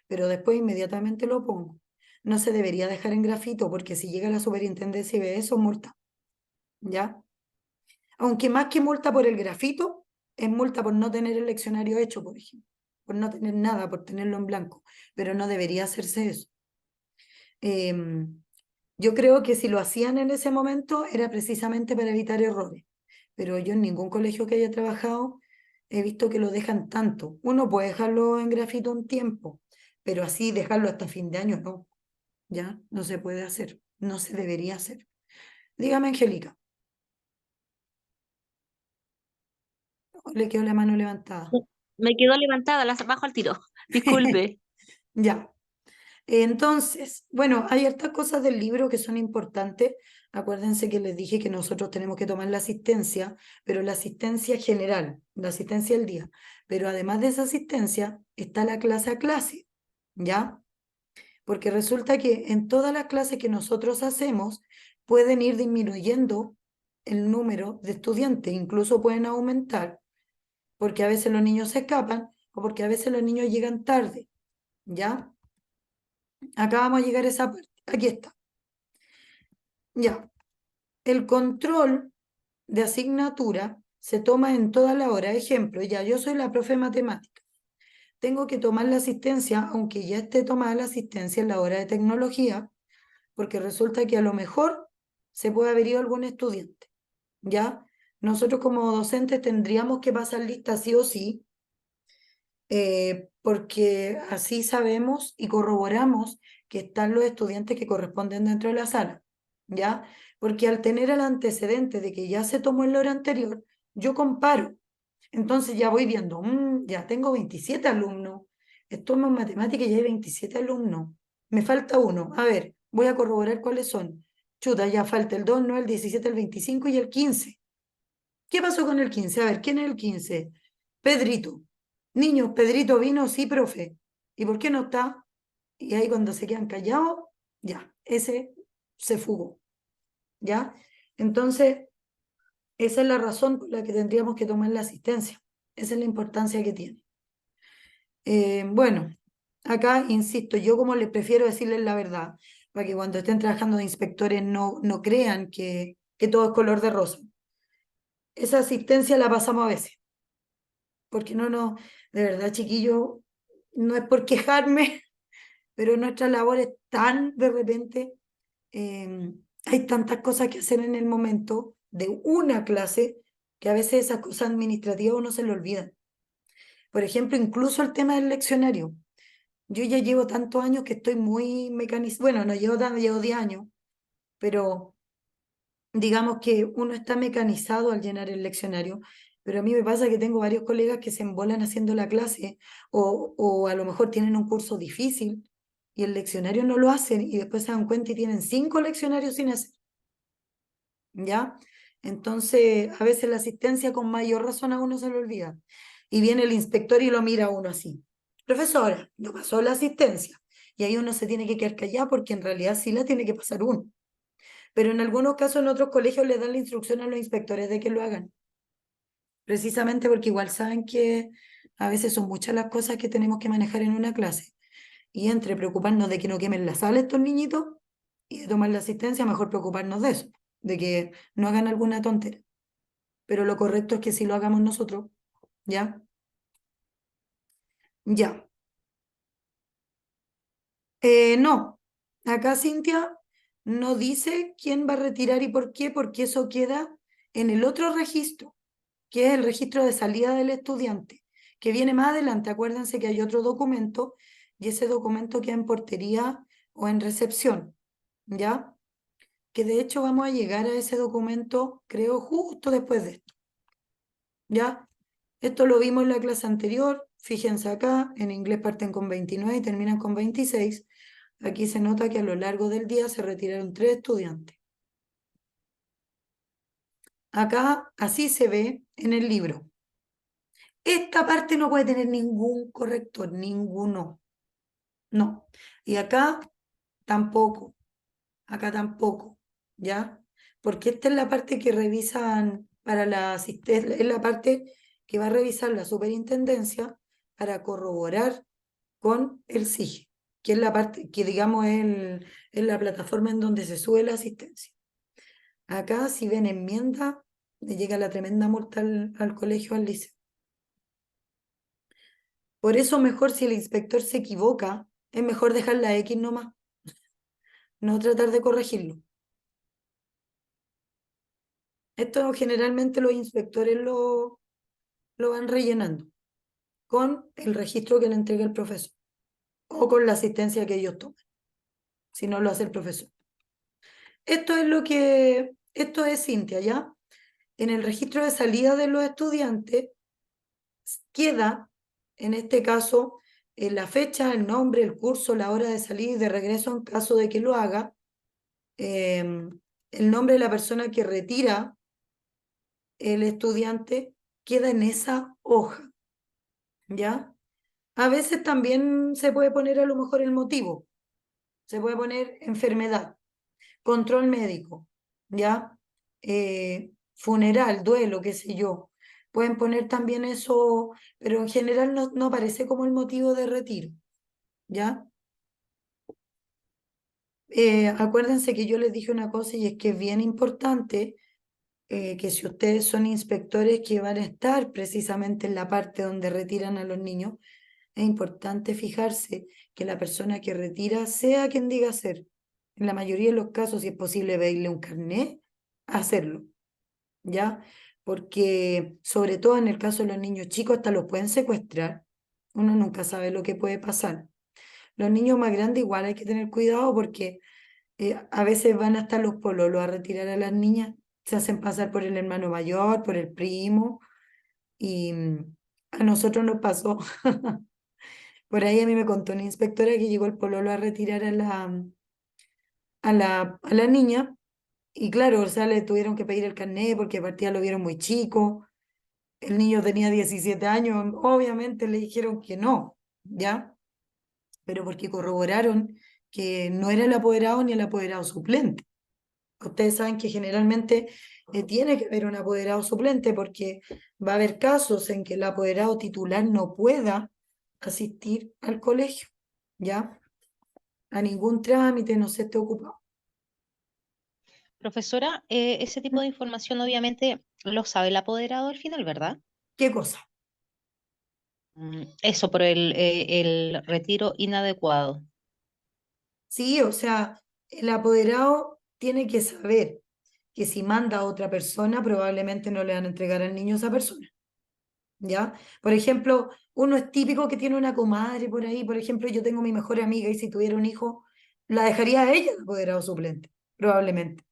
[SPEAKER 1] pero después inmediatamente lo pongo. No se debería dejar en grafito porque si llega la superintendencia y ve eso, multa, ¿ya? Aunque más que multa por el grafito, es multa por no tener el leccionario hecho, por ejemplo, por no tener nada, por tenerlo en blanco, pero no debería hacerse eso. Yo creo que si lo hacían en ese momento era precisamente para evitar errores, pero yo en ningún colegio que haya trabajado he visto que lo dejan tanto. Uno puede dejarlo en grafito un tiempo, pero así dejarlo hasta fin de año no, ya no se puede hacer, no se debería hacer. Dígame, Angélica, le quedó la mano levantada.
[SPEAKER 5] Me quedó levantada, las bajo al tiro. Disculpe.
[SPEAKER 1] Ya. Entonces, bueno, hay hartas cosas del libro que son importantes. Acuérdense que les dije que nosotros tenemos que tomar la asistencia, pero la asistencia general, la asistencia del día. Pero además de esa asistencia está la clase a clase, ¿ya? Porque resulta que en todas las clases que nosotros hacemos pueden ir disminuyendo el número de estudiantes, incluso pueden aumentar, porque a veces los niños se escapan o porque a veces los niños llegan tarde, ¿ya? Acá vamos a llegar a esa parte. Aquí está. Ya. El control de asignatura se toma en toda la hora. Ejemplo, ya yo soy la profe de matemática. Tengo que tomar la asistencia, aunque ya esté tomada la asistencia en la hora de tecnología, porque resulta que a lo mejor se puede haber ido algún estudiante. ¿Ya? Nosotros como docentes tendríamos que pasar lista sí o sí, porque así sabemos y corroboramos que están los estudiantes que corresponden dentro de la sala, ¿ya? Porque al tener el antecedente de que ya se tomó en la hora anterior, yo comparo. Entonces ya voy viendo, ya tengo 27 alumnos, tomo en matemáticas y ya hay 27 alumnos, me falta uno, a ver, voy a corroborar cuáles son. Chuta, ya falta el 2, no, el 17, el 25 y el 15. ¿Qué pasó con el 15? A ver, ¿quién es el 15? Pedrito. Niños, Pedrito vino, sí, profe. ¿Y por qué no está? Y ahí cuando se quedan callados, ya, ese se fugó, ¿ya? Entonces, esa es la razón por la que tendríamos que tomar la asistencia. Esa es la importancia que tiene. Bueno, acá insisto, yo como les prefiero decirles la verdad, para que cuando estén trabajando de inspectores no crean que todo es color de rosa. Esa asistencia la pasamos a veces, porque de verdad, chiquillo, no es por quejarme, pero nuestra labor es tan de repente, hay tantas cosas que hacer en el momento de una clase que a veces esas cosas administrativas uno se le olvidan. Por ejemplo, incluso el tema del leccionario. Yo ya llevo tantos años que estoy muy mecanizada. Bueno, no llevo tanto, llevo 10 años, pero digamos que uno está mecanizado al llenar el leccionario. Pero a mí me pasa que tengo varios colegas que se embolan haciendo la clase o a lo mejor tienen un curso difícil y el leccionario no lo hacen y después se dan cuenta y tienen 5 leccionarios sin hacer. ¿Ya? Entonces, a veces la asistencia con mayor razón a uno se le olvida. Y viene el inspector y lo mira a uno así. Profesora, no pasó la asistencia. Y ahí uno se tiene que quedar callado porque en realidad sí la tiene que pasar uno. Pero en algunos casos en otros colegios le dan la instrucción a los inspectores de que lo hagan. Precisamente porque igual saben que a veces son muchas las cosas que tenemos que manejar en una clase. Y entre preocuparnos de que no quemen la sala estos niñitos y de tomar la asistencia, mejor preocuparnos de eso, de que no hagan alguna tontera. Pero lo correcto es que sí lo hagamos nosotros, ¿ya? Ya. No, acá Cintia no dice quién va a retirar y por qué, porque eso queda en el otro registro, que es el registro de salida del estudiante, que viene más adelante. Acuérdense que hay otro documento y ese documento queda en portería o en recepción, ¿ya? Que de hecho vamos a llegar a ese documento, creo, justo después de esto, ¿ya? Esto lo vimos en la clase anterior, fíjense acá, en inglés parten con 29 y terminan con 26. Aquí se nota que a lo largo del día se retiraron 3 estudiantes. Acá así se ve en el libro. Esta parte no puede tener ningún corrector, ninguno. No. Y acá tampoco. Acá tampoco. ¿Ya? Porque esta es la parte que revisan para la asistencia, es la parte que va a revisar la superintendencia para corroborar con el SIGE, que es la parte que digamos es la plataforma en donde se sube la asistencia. Acá si ven enmienda, le llega la tremenda multa al colegio, al liceo. Por eso mejor si el inspector se equivoca, es mejor dejar la X nomás, no tratar de corregirlo. Esto generalmente los inspectores lo van rellenando con el registro que le entrega el profesor o con la asistencia que ellos toman, si no lo hace el profesor. Esto es Cintia, ¿ya? En el registro de salida de los estudiantes queda, en este caso, la fecha, el nombre, el curso, la hora de salida y de regreso en caso de que lo haga, el nombre de la persona que retira el estudiante queda en esa hoja, ¿ya? A veces también se puede poner a lo mejor el motivo, se puede poner enfermedad, control médico, ¿ya? Funeral, duelo, qué sé yo. Pueden poner también eso, pero en general no aparece como el motivo de retiro, ¿ya? Acuérdense que yo les dije una cosa y es que es bien importante que si ustedes son inspectores que van a estar precisamente en la parte donde retiran a los niños, es importante fijarse que la persona que retira sea quien diga ser. En la mayoría de los casos, si es posible pedirle un carnet, hacerlo, ¿ya? Porque sobre todo en el caso de los niños chicos, hasta los pueden secuestrar. Uno nunca sabe lo que puede pasar. Los niños más grandes igual hay que tener cuidado porque a veces van hasta los pololos a retirar a las niñas, se hacen pasar por el hermano mayor, por el primo, y a nosotros nos pasó. Por ahí a mí me contó una inspectora que llegó el pololo a retirar a la niña, y claro, o sea, le tuvieron que pedir el carnet porque partida lo vieron muy chico. El niño tenía 17 años, obviamente le dijeron que no, ¿ya? Pero porque corroboraron que no era el apoderado ni el apoderado suplente. Ustedes saben que generalmente tiene que haber un apoderado suplente porque va a haber casos en que el apoderado titular no pueda asistir al colegio, ¿ya? A ningún trámite, no se esté ocupado.
[SPEAKER 7] Profesora, ese tipo de información obviamente lo sabe el apoderado al final, ¿verdad?
[SPEAKER 1] ¿Qué cosa?
[SPEAKER 7] Eso por el retiro inadecuado.
[SPEAKER 1] Sí, o sea, el apoderado tiene que saber que si manda a otra persona, probablemente no le van a entregar al niño a esa persona. ¿ya? Por ejemplo, uno es típico que tiene una comadre por ahí, por ejemplo, yo tengo mi mejor amiga y si tuviera un hijo, la dejaría a ella de apoderado suplente, probablemente,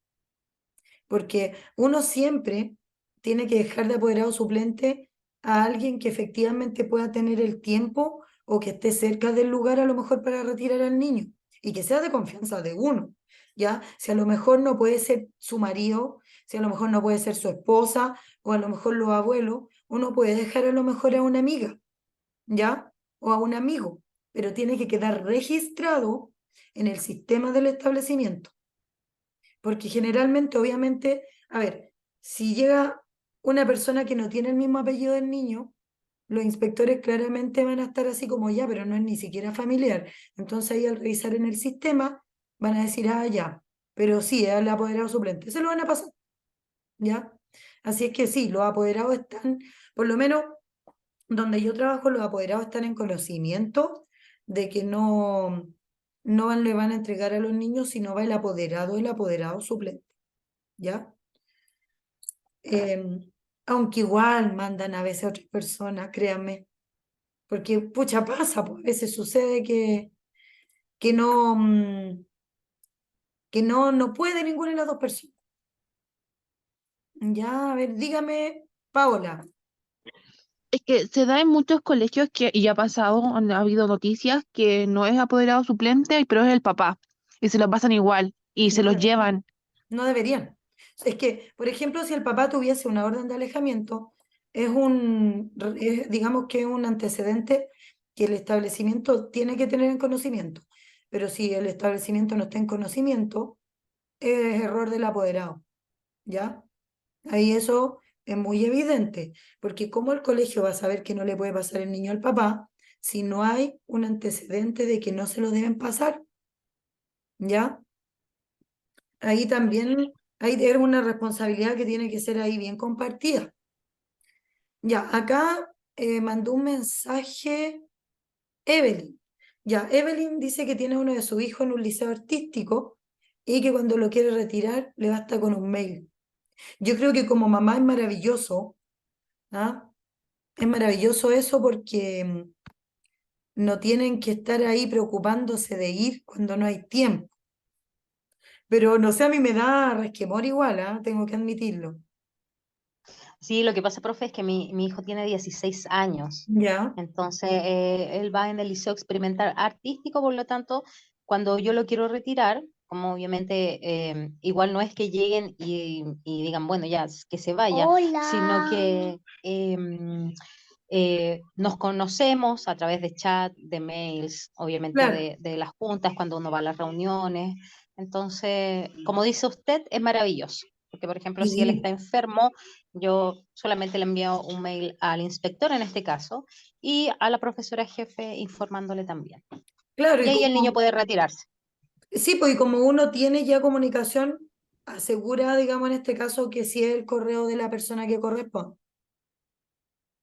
[SPEAKER 1] porque uno siempre tiene que dejar de apoderado suplente a alguien que efectivamente pueda tener el tiempo o que esté cerca del lugar a lo mejor para retirar al niño y que sea de confianza de uno, ¿ya? Si a lo mejor no puede ser su marido, si a lo mejor no puede ser su esposa o a lo mejor los abuelos, uno puede dejar a lo mejor a una amiga, ¿ya? O a un amigo, pero tiene que quedar registrado en el sistema del establecimiento. Porque generalmente, obviamente, a ver, si llega una persona que no tiene el mismo apellido del niño, los inspectores claramente van a estar así como ya, pero no es ni siquiera familiar. Entonces ahí al revisar en el sistema van a decir, ah, ya, pero sí, es el apoderado suplente. Se lo van a pasar, ¿ya? Así es que sí, los apoderados están, por lo menos donde yo trabajo, los apoderados están en conocimiento de que le van a entregar a los niños, sino va el apoderado suplente, ¿ya? Aunque igual mandan a veces a otras personas, créanme, porque pucha pasa, pues a veces sucede que no, no puede ninguna de las dos personas. Ya, a ver, dígame, Paola.
[SPEAKER 6] Es que se da en muchos colegios que, y ya ha pasado, ha habido noticias que no es apoderado suplente, pero es el papá. Y se lo pasan igual. Y se
[SPEAKER 1] No
[SPEAKER 6] los
[SPEAKER 1] deberían.
[SPEAKER 6] llevan.
[SPEAKER 1] No deberían. Es que, por ejemplo, si el papá tuviese una orden de alejamiento, digamos que es un antecedente que el establecimiento tiene que tener en conocimiento. Pero si el establecimiento no está en conocimiento, es error del apoderado, ¿ya? Ahí eso es muy evidente, porque ¿cómo el colegio va a saber que no le puede pasar el niño al papá si no hay un antecedente de que no se lo deben pasar? ¿Ya? Ahí también hay una responsabilidad que tiene que ser ahí bien compartida. Ya, acá mandó un mensaje Evelyn. Ya, Evelyn dice que tiene uno de sus hijos en un liceo artístico y que cuando lo quiere retirar le basta con un mail. Yo creo que como mamá es maravilloso, ¿ah? Es maravilloso eso porque no tienen que estar ahí preocupándose de ir cuando no hay tiempo. Pero no sé, a mí me da resquemor igual, ¿ah? Tengo que admitirlo.
[SPEAKER 7] Sí, lo que pasa, profe, es que mi hijo tiene 16 años.
[SPEAKER 1] Ya,
[SPEAKER 7] Entonces, él va en el liceo experimental artístico, por lo tanto, cuando yo lo quiero retirar, como obviamente igual no es que lleguen y digan, bueno, ya, que se vaya, sino que nos conocemos a través de chat, de mails, obviamente
[SPEAKER 1] claro.
[SPEAKER 7] de las juntas, cuando uno va a las reuniones. Entonces, como dice usted, es maravilloso. Porque, por ejemplo, si él
[SPEAKER 1] Sí,
[SPEAKER 7] está enfermo, yo solamente le envío un mail al inspector en este caso y a la profesora jefe informándole también.
[SPEAKER 1] claro,
[SPEAKER 7] Y
[SPEAKER 1] y
[SPEAKER 7] ahí el niño
[SPEAKER 1] como,
[SPEAKER 7] puede retirarse.
[SPEAKER 1] sí, pues y como uno tiene ya comunicación, asegura, digamos, en este caso, que si es el correo de la persona que corresponde,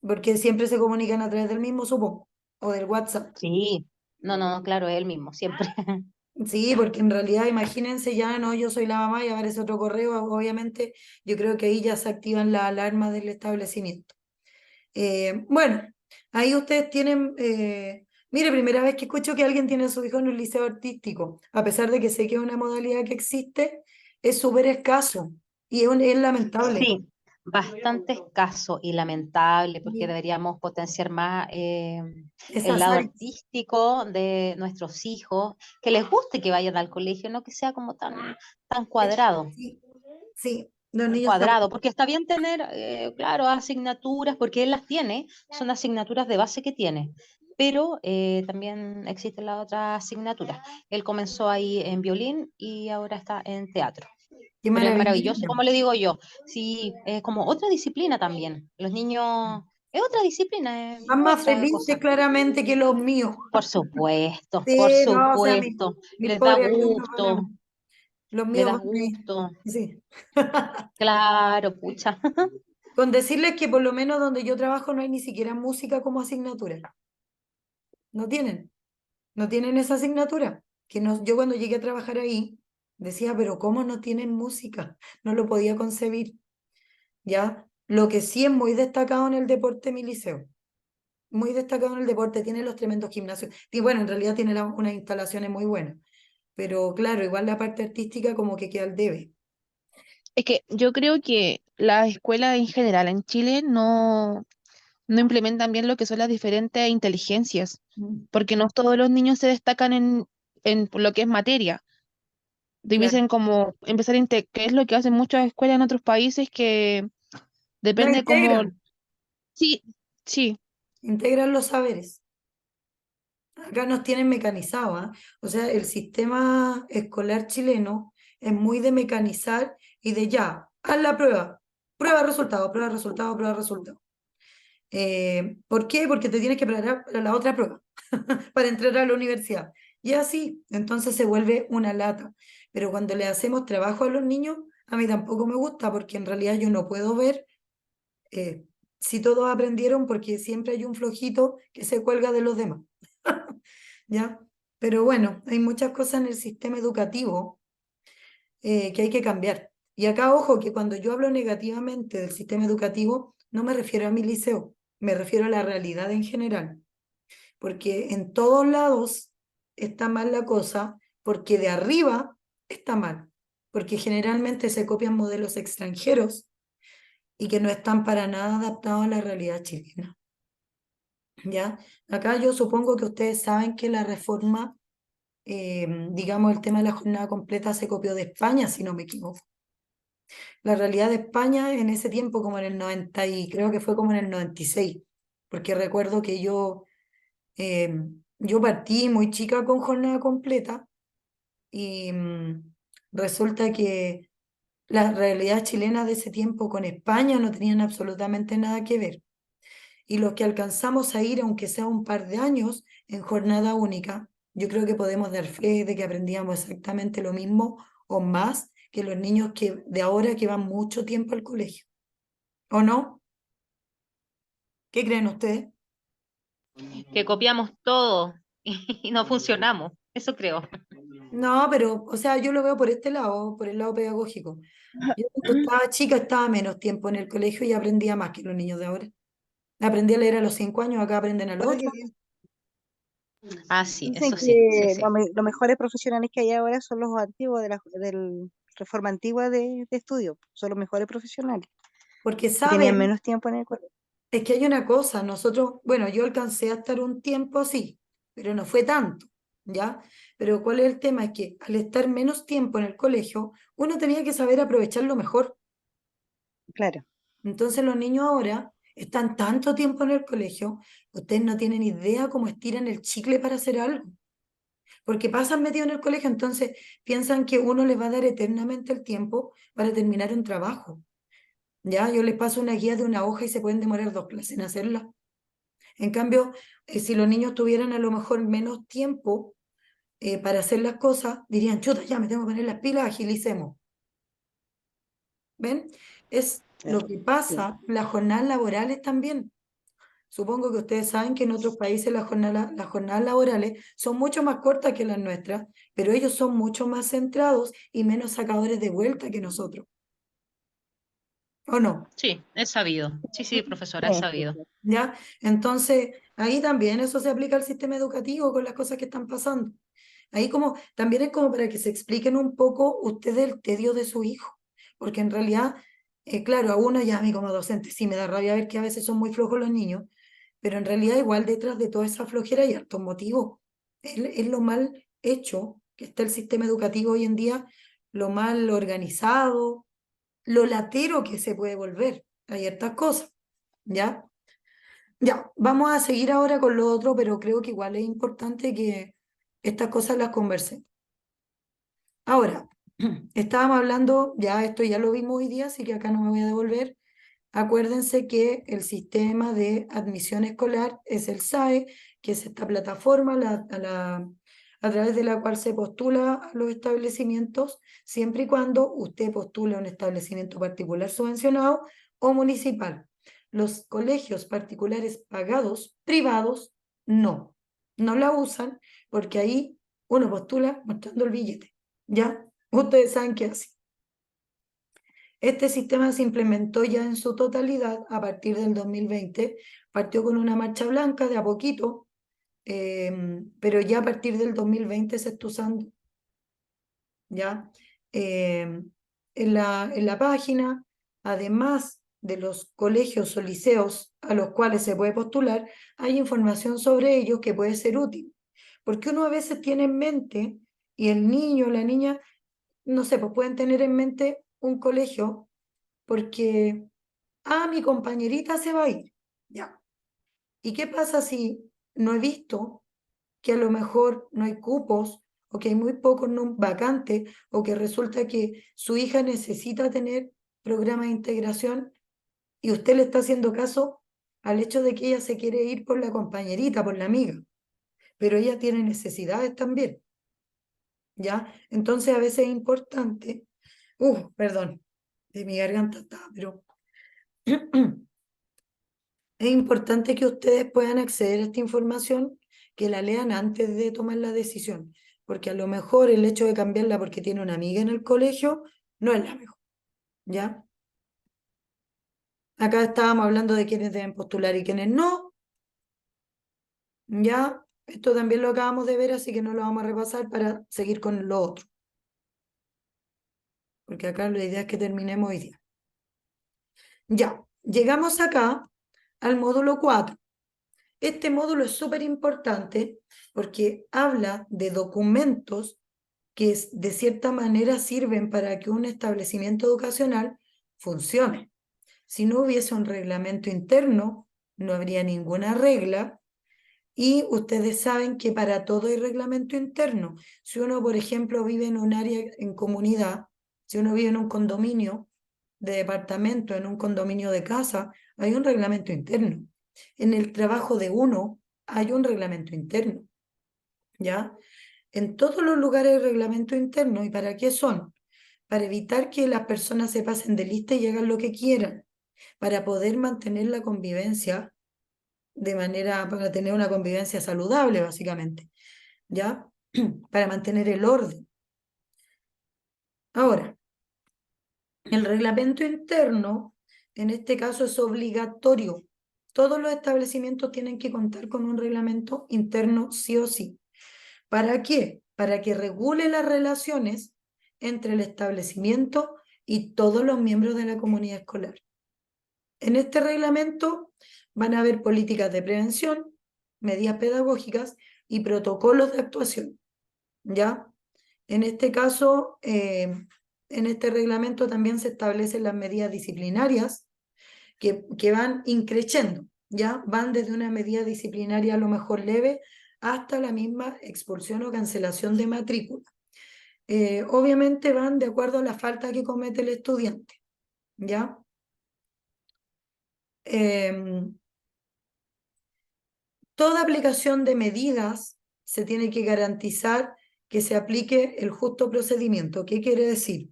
[SPEAKER 1] porque siempre se comunican a través del mismo, supongo, o del WhatsApp.
[SPEAKER 7] Sí, no, no, claro, es él mismo, siempre.
[SPEAKER 1] Sí, porque en realidad imagínense ya, no, yo soy la mamá y aparece otro correo, obviamente yo creo que ahí ya se activan las alarmas del establecimiento. Bueno, ahí ustedes tienen, mire, primera vez que escucho que alguien tiene a su hijo en un liceo artístico, a pesar de que sé que es una modalidad que existe, es súper escaso y es lamentable.
[SPEAKER 7] Sí, bastante escaso y lamentable porque
[SPEAKER 1] Y
[SPEAKER 7] deberíamos potenciar más el
[SPEAKER 1] esas
[SPEAKER 7] lado
[SPEAKER 1] áreas,
[SPEAKER 7] artístico de nuestros hijos, que les guste que vayan al colegio, no que sea como tan cuadrado.
[SPEAKER 1] sí, sí, los
[SPEAKER 7] Tan
[SPEAKER 1] niños
[SPEAKER 7] cuadrado,
[SPEAKER 1] tampoco.
[SPEAKER 7] porque está bien tener, claro, asignaturas, porque él las tiene, son asignaturas de base que tiene, pero también existen las otras asignaturas. Él comenzó ahí en violín y ahora está en teatro.
[SPEAKER 1] Qué
[SPEAKER 7] Pero es maravilloso,
[SPEAKER 1] maravilla.
[SPEAKER 7] como le digo yo, sí, es como otra disciplina también. Los niños, es otra disciplina,
[SPEAKER 1] Van
[SPEAKER 7] es
[SPEAKER 1] más
[SPEAKER 7] otra
[SPEAKER 1] felices
[SPEAKER 7] cosa.
[SPEAKER 1] claramente que los míos.
[SPEAKER 7] Por
[SPEAKER 1] Sí, no, o sea,
[SPEAKER 7] supuesto,
[SPEAKER 1] mis pobres alumnos van los
[SPEAKER 7] le
[SPEAKER 1] míos
[SPEAKER 7] da
[SPEAKER 1] van
[SPEAKER 7] gusto,
[SPEAKER 1] sí.
[SPEAKER 7] claro, pucha.
[SPEAKER 1] Con decirles que por lo menos donde yo trabajo no hay ni siquiera música como asignatura. No tienen, no tienen esa asignatura. Que no, yo cuando llegué a trabajar ahí decía, pero ¿cómo no tienen música? No lo podía concebir, ¿ya? Lo que sí es muy destacado en el deporte mi liceo. Muy destacado en el deporte, tiene los tremendos gimnasios. Y bueno, en realidad tiene unas instalaciones muy buenas. Pero claro, igual la parte artística como que queda al debe.
[SPEAKER 6] Es que yo creo que las escuelas en general en Chile no implementan bien lo que son las diferentes inteligencias,
[SPEAKER 1] Mm,
[SPEAKER 6] porque no todos los niños se destacan en lo que es materia.
[SPEAKER 1] claro.
[SPEAKER 6] Dicen como empezar que es lo que hacen muchas escuelas en otros países, que
[SPEAKER 1] La
[SPEAKER 6] depende como,
[SPEAKER 1] integran,
[SPEAKER 6] sí, sí,
[SPEAKER 1] integran los saberes. Acá nos tienen mecanizados, ¿ah? O sea, el sistema escolar chileno es muy de mecanizar y de ya, haz la prueba, prueba resultado, prueba resultado, prueba resultado. ¿Por qué? Porque te tienes que preparar para la otra prueba, para entrar a la universidad. Y así, entonces se vuelve una lata. Pero cuando le hacemos trabajo a los niños, a mí tampoco me gusta, porque en realidad yo no puedo ver eh, si todos aprendieron, porque siempre hay un flojito que se cuelga de los demás. ¿Ya? Pero bueno, hay muchas cosas en el sistema educativo que hay que cambiar. Y acá, ojo, que cuando yo hablo negativamente del sistema educativo, no me refiero a mi liceo, me refiero a la realidad en general, porque en todos lados está mal la cosa, porque de arriba está mal, porque generalmente se copian modelos extranjeros y que no están para nada adaptados a la realidad chilena. ¿Ya? Acá yo supongo que ustedes saben que la reforma digamos, el tema de la jornada completa se copió de España, si no me equivoco. La realidad de España en ese tiempo, como en el 90 y creo que fue como en el 96, porque recuerdo que eh, yo partí muy chica con jornada completa y resulta que la realidad chilena de ese tiempo con España no tenían absolutamente nada que ver. Y los que alcanzamos a ir, aunque sea un par de años, en jornada única, yo creo que podemos dar fe de que aprendíamos exactamente lo mismo o más que los niños que de ahora que van mucho tiempo al colegio. ¿O no? ¿Qué creen ustedes?
[SPEAKER 7] Que copiamos todo y no funcionamos. Eso creo.
[SPEAKER 1] No, pero, o sea, yo lo veo por este lado, por el lado pedagógico. Yo cuando estaba chica estaba menos tiempo en el colegio y aprendía más que los niños de ahora. Aprendí a leer a los 5 años, acá aprenden a los
[SPEAKER 3] Pasa
[SPEAKER 1] 8.
[SPEAKER 3] que
[SPEAKER 7] Ah, sí,
[SPEAKER 3] dicen
[SPEAKER 7] eso sí, sí,
[SPEAKER 3] que
[SPEAKER 7] sí.
[SPEAKER 3] los mejores profesionales que hay ahora son los antiguos del reforma antigua de estudio, son los mejores profesionales,
[SPEAKER 1] Porque
[SPEAKER 3] que tenían
[SPEAKER 1] saben,
[SPEAKER 3] menos tiempo en el colegio.
[SPEAKER 1] es que hay una cosa, nosotros, bueno, yo alcancé a estar un tiempo así, pero no fue tanto, ¿ya? Pero ¿cuál es el tema? Es que al estar menos tiempo en el colegio, uno tenía que saber aprovecharlo mejor.
[SPEAKER 3] Claro,
[SPEAKER 1] Entonces los niños ahora están tanto tiempo en el colegio, ustedes no tienen idea cómo estiran el chicle para hacer algo, porque pasan metidos en el colegio, entonces piensan que uno les va a dar eternamente el tiempo para terminar un trabajo. Ya, yo les paso una guía de una hoja y se pueden demorar 2 clases en hacerla. En cambio, si los niños tuvieran a lo mejor menos tiempo para hacer las cosas, dirían, chuta, ya me tengo que poner las pilas, agilicemos. ¿Ven? Es lo que
[SPEAKER 3] sí.
[SPEAKER 1] pasa, las jornadas laborales también. Supongo que ustedes saben que en otros países las jornadas laborales son mucho más cortas que las nuestras, pero ellos son mucho más centrados y menos sacadores de vuelta que nosotros. ¿O no?
[SPEAKER 7] Sí, es sabido. Sí, sí, profesora, es
[SPEAKER 3] Sí,
[SPEAKER 7] sabido.
[SPEAKER 1] ¿Ya? Entonces, ahí también eso se aplica al sistema educativo con las cosas que están pasando. Ahí como, también es como para que se expliquen un poco ustedes el tedio de su hijo, porque en realidad, claro, a uno ya a mí como docente sí me da rabia ver que a veces son muy flojos los niños, pero en realidad igual detrás de toda esa flojera hay hartos motivos. Es lo mal hecho que está el sistema educativo hoy en día, lo mal organizado, lo latero que se puede volver. Hay hartas cosas, ¿ya? Ya, vamos a seguir ahora con lo otro, pero creo que igual es importante que estas cosas las conversemos. Ahora, estábamos hablando, ya esto ya lo vimos hoy día, así que acá no me voy a devolver. Acuérdense que el sistema de admisión escolar es el SAE, que es esta plataforma a través de la cual se postula a los establecimientos, siempre y cuando usted postule a un establecimiento particular subvencionado o municipal. Los colegios particulares pagados, privados, no la usan porque ahí uno postula mostrando el billete, ¿ya? Ustedes saben qué hace. Este sistema se implementó ya en su totalidad a partir del 2020. Partió con una marcha blanca de a poquito, pero ya a partir del 2020 se está usando. ¿Ya? En la página, además de los colegios o liceos a los cuales se puede postular, hay información sobre ellos que puede ser útil. Porque uno a veces tiene en mente, y el niño o la niña, no sé, pues pueden tener en mente un colegio porque, mi compañerita se va a ir. Ya. ¿Y qué pasa si no he visto que a lo mejor no hay cupos o que hay muy pocos vacantes o que resulta que su hija necesita tener programa de integración y usted le está haciendo caso al hecho de que ella se quiere ir por la compañerita, por la amiga, pero ella tiene necesidades también, ¿ya? Entonces a veces es importante, perdón, de mi garganta está, pero es importante que ustedes puedan acceder a esta información, que la lean antes de tomar la decisión, porque a lo mejor el hecho de cambiarla porque tiene una amiga en el colegio no es la mejor, ¿ya? Acá estábamos hablando de quienes deben postular y quienes no, ¿ya? Esto también lo acabamos de ver, así que no lo vamos a repasar para seguir con lo otro, porque acá la idea es que terminemos hoy día. Ya, llegamos acá al módulo 4. Este módulo es súper importante porque habla de documentos que de cierta manera sirven para que un establecimiento educacional funcione. Si no hubiese un reglamento interno, no habría ninguna regla, y ustedes saben que para todo hay reglamento interno. Si uno, por ejemplo, vive en un área en comunidad, si uno vive en un condominio de departamento, en un condominio de casa, hay un reglamento interno. En el trabajo de uno hay un reglamento interno, ¿ya? En todos los lugares hay reglamento interno. ¿Y para qué son? Para evitar que las personas se pasen de lista y hagan lo que quieran, para poder mantener la convivencia para tener una convivencia saludable, básicamente, ¿ya? Para mantener el orden. Ahora, el reglamento interno, en este caso, es obligatorio. Todos los establecimientos tienen que contar con un reglamento interno sí o sí. ¿Para qué? Para que regule las relaciones entre el establecimiento y todos los miembros de la comunidad escolar. En este reglamento van a haber políticas de prevención, medidas pedagógicas y protocolos de actuación, ¿ya? En este caso, en este reglamento también se establecen las medidas disciplinarias que van increciendo, ¿ya? Van desde una medida disciplinaria a lo mejor leve hasta la misma expulsión o cancelación de matrícula. Obviamente van de acuerdo a la falta que comete el estudiante, ¿ya? Toda aplicación de medidas se tiene que garantizar que se aplique el justo procedimiento. ¿Qué quiere decir?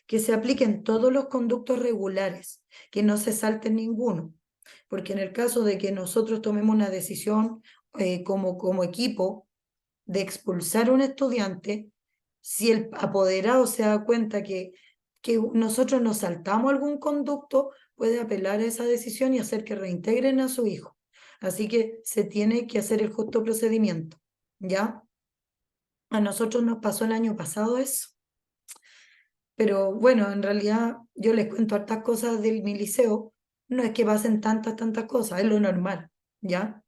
[SPEAKER 1] Que se apliquen todos los conductos regulares, que no se salte ninguno, porque en el caso de que nosotros tomemos una decisión como equipo de expulsar a un estudiante, si el apoderado se da cuenta que nosotros nos saltamos algún conducto, puede apelar a esa decisión y hacer que reintegren a su hijo. Así que se tiene que hacer el justo procedimiento, ¿ya? A nosotros nos pasó el año pasado eso. Pero bueno, en realidad yo les cuento hartas cosas de mi liceo. No es que pasen tantas cosas, es lo normal, ¿ya?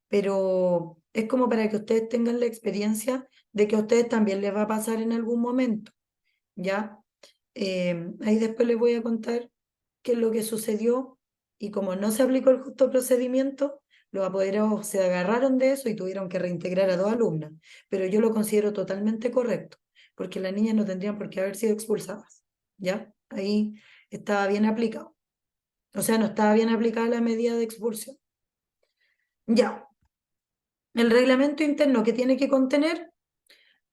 [SPEAKER 1] Pero es como para que ustedes tengan la experiencia de que a ustedes también les va a pasar en algún momento, ¿ya? Ahí después les voy a contar qué es lo que sucedió, y como no se aplicó el justo procedimiento, los apoderados se agarraron de eso y tuvieron que reintegrar a 2 alumnas, pero yo lo considero totalmente correcto, porque las niñas no tendrían por qué haber sido expulsadas, ¿ya? Ahí estaba bien aplicado, o sea, no estaba bien aplicada la medida de expulsión. Ya, el reglamento interno que tiene que contener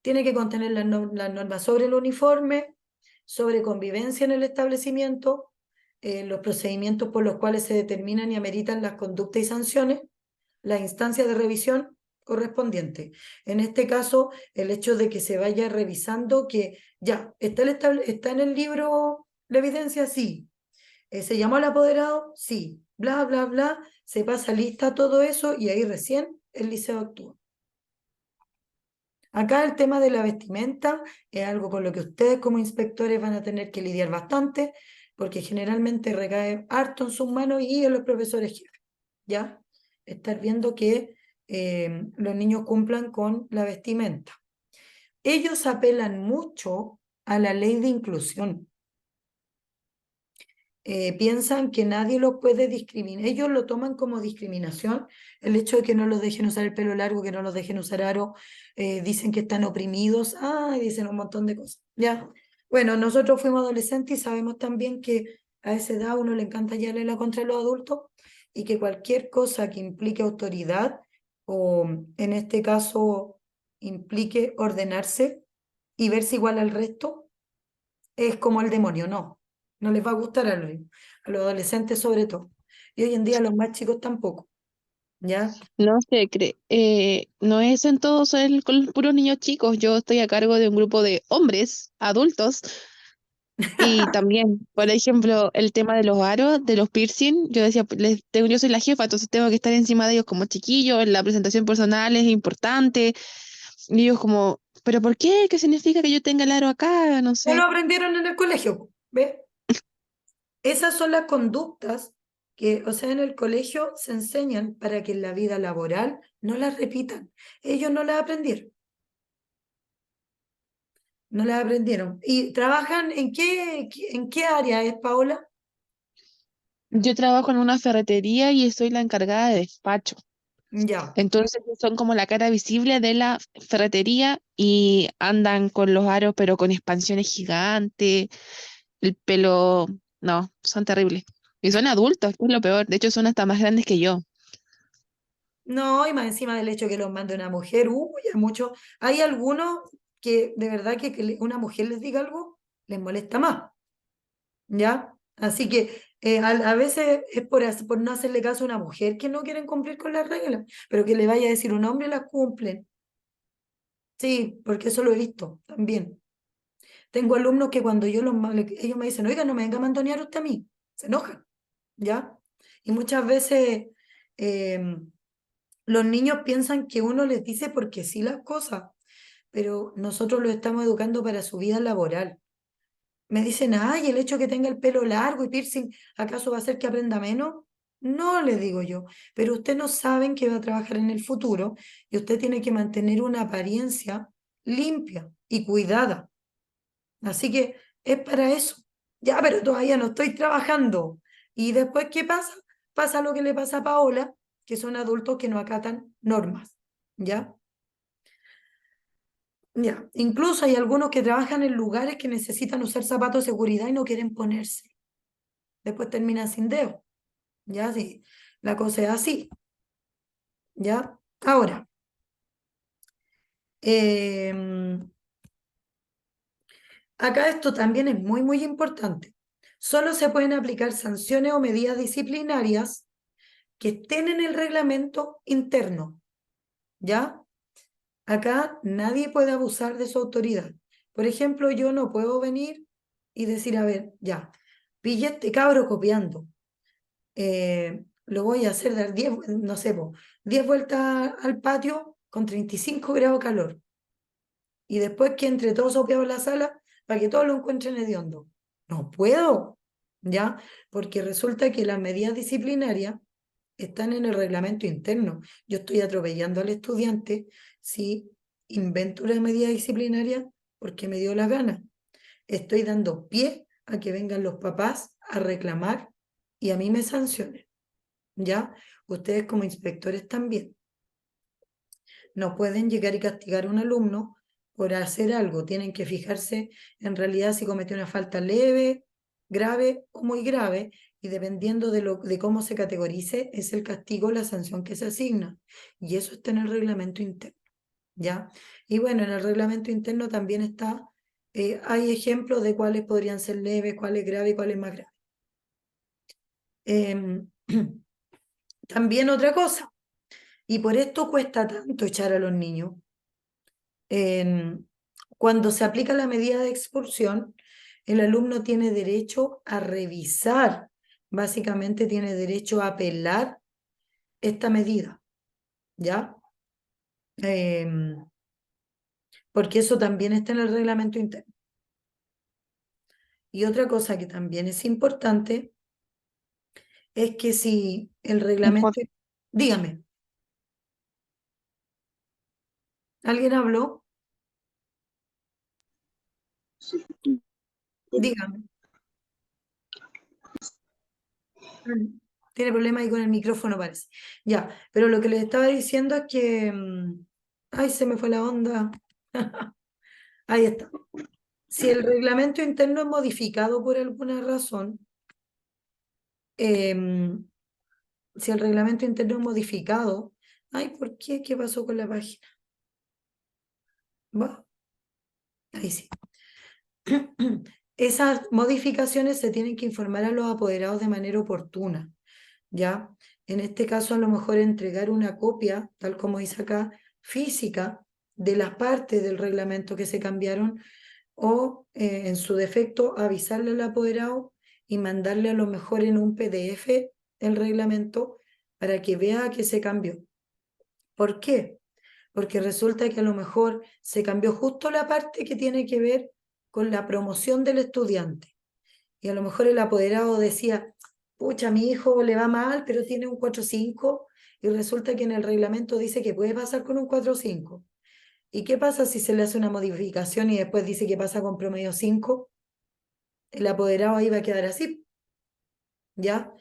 [SPEAKER 1] las normas sobre el uniforme, sobre convivencia en el establecimiento, los procedimientos por los cuales se determinan y ameritan las conductas y sanciones, las instancias de revisión correspondientes. En este caso, el hecho de que se vaya revisando que ya está en el libro La evidencia sí. ¿Se llamó al apoderado? Sí. Bla, bla, bla. Se pasa lista todo eso y ahí recién el liceo actúa. Acá el tema de la vestimenta es algo con lo que ustedes como inspectores van a tener que lidiar bastante, porque generalmente recae harto en sus manos y en los profesores jefes, ¿ya? Estar viendo que los niños cumplan con la vestimenta. Ellos apelan mucho a la ley de inclusión. Piensan que nadie los puede discriminar. Ellos lo toman como discriminación, el hecho de que no los dejen usar el pelo largo, que no los dejen usar aro, dicen que están oprimidos, dicen un montón de cosas, ¿ya? Bueno, nosotros fuimos adolescentes y sabemos también que a esa edad a uno le encanta llevarle la contra los adultos y que cualquier cosa que implique autoridad o en este caso implique ordenarse y verse igual al resto, es como el demonio, no les va a gustar a los adolescentes sobre todo. Y hoy en día a los más chicos tampoco, ¿ya?
[SPEAKER 6] No se cree, no es en todos con los puros niños chicos. Yo estoy a cargo de un grupo de hombres adultos y también, por ejemplo, el tema de los aros, de los piercing, yo decía, yo soy la jefa, entonces tengo que estar encima de ellos como chiquillos, la presentación personal es importante, y ellos como, ¿pero por qué? ¿Qué significa que yo tenga el aro acá? No
[SPEAKER 1] Ya lo
[SPEAKER 6] sé.
[SPEAKER 1] aprendieron en el colegio, ¿ves? Esas son las conductas que, o sea, en el colegio se enseñan para que en la vida laboral no las repitan. Ellos no las aprendieron, no las aprendieron. ¿Y trabajan en qué área es, Paola?
[SPEAKER 6] Yo trabajo en una ferretería y soy la encargada de despacho.
[SPEAKER 1] Ya.
[SPEAKER 6] Entonces son como la cara visible de la ferretería y andan con los aros, pero con expansiones gigantes, el pelo, no, son terribles. Y son adultos, que es lo peor. De hecho, son hasta más grandes que yo.
[SPEAKER 1] No, y más encima del hecho que los mande una mujer, hay mucho. Hay algunos que de verdad que una mujer les diga algo, les molesta más, ¿ya? Así que a veces es por no hacerle caso a una mujer que no quieren cumplir con las reglas, pero que le vaya a decir un hombre las cumplen. Sí, porque eso lo he visto también. Tengo alumnos que cuando ellos me dicen, oiga, no me venga a mandonear usted a mí, se enojan, ¿ya? Y muchas veces los niños piensan que uno les dice porque sí las cosas, pero nosotros los estamos educando para su vida laboral. Me dicen, ay, el hecho de que tenga el pelo largo y piercing, ¿acaso va a hacer que aprenda menos? No, les digo yo, pero ustedes no saben que va a trabajar en el futuro y usted tiene que mantener una apariencia limpia y cuidada. Así que es para eso. Ya, pero todavía no estoy trabajando. ¿Y después qué pasa? Pasa lo que le pasa a Paola, que son adultos que no acatan normas. ¿Ya? Ya. Incluso hay algunos que trabajan en lugares que necesitan usar zapatos de seguridad y no quieren ponerse. Después terminan sin dedo. ¿Ya? Sí. La cosa es así. ¿Ya? Ahora, acá esto también es muy, muy importante. Solo se pueden aplicar sanciones o medidas disciplinarias que estén en el reglamento interno, ¿ya? Acá nadie puede abusar de su autoridad. Por ejemplo, yo no puedo venir y decir, a ver, ya, pillé este cabro copiando, lo voy a hacer dar 10, no sé, 10 vueltas al patio con 35 grados de calor y después que entre todos sopeados en la sala para que todos lo encuentren hediondo. No puedo, ¿ya? Porque resulta que las medidas disciplinarias están en el reglamento interno. Yo estoy atropellando al estudiante si invento una medida disciplinaria porque me dio la gana. Estoy dando pie a que vengan los papás a reclamar y a mí me sancionen. ¿Ya? Ustedes como inspectores también. No pueden llegar y castigar a un alumno por hacer algo. Tienen que fijarse en realidad si cometió una falta leve, grave o muy grave, y dependiendo de cómo se categorice, es el castigo o la sanción que se asigna. Y eso está en el reglamento interno, ¿ya? Y bueno, en el reglamento interno también está, hay ejemplos de cuáles podrían ser leves, cuáles graves y cuáles más graves. También otra cosa, y por esto cuesta tanto echar a los niños. Cuando se aplica la medida de expulsión, el alumno tiene derecho a revisar, básicamente tiene derecho a apelar esta medida, ¿ya? Porque eso también está en el reglamento interno. Y otra cosa que también es importante es que si el reglamento... Dígame. ¿Alguien habló? Dígame. Tiene problemas ahí con el micrófono, parece. Ya, pero lo que les estaba diciendo es que... ay, se me fue la onda. Ahí está. Si el reglamento interno es modificado por alguna razón, si el reglamento interno es modificado, ay, ¿por qué? ¿Qué pasó con la página? ¿Va? Ahí sí. Esas modificaciones se tienen que informar a los apoderados de manera oportuna, ¿ya? En este caso, a lo mejor entregar una copia, tal como dice acá, física, de las partes del reglamento que se cambiaron, o en su defecto, avisarle al apoderado y mandarle a lo mejor en un PDF el reglamento para que vea que se cambió. ¿Por qué? Porque resulta que a lo mejor se cambió justo la parte que tiene que ver con la promoción del estudiante. Y a lo mejor el apoderado decía, pucha, a mi hijo le va mal, pero tiene un 4.5, y resulta que en el reglamento dice que puede pasar con un 4.5. ¿Y qué pasa si se le hace una modificación y después dice que pasa con promedio 5? El apoderado ahí va a quedar así, ¿ya?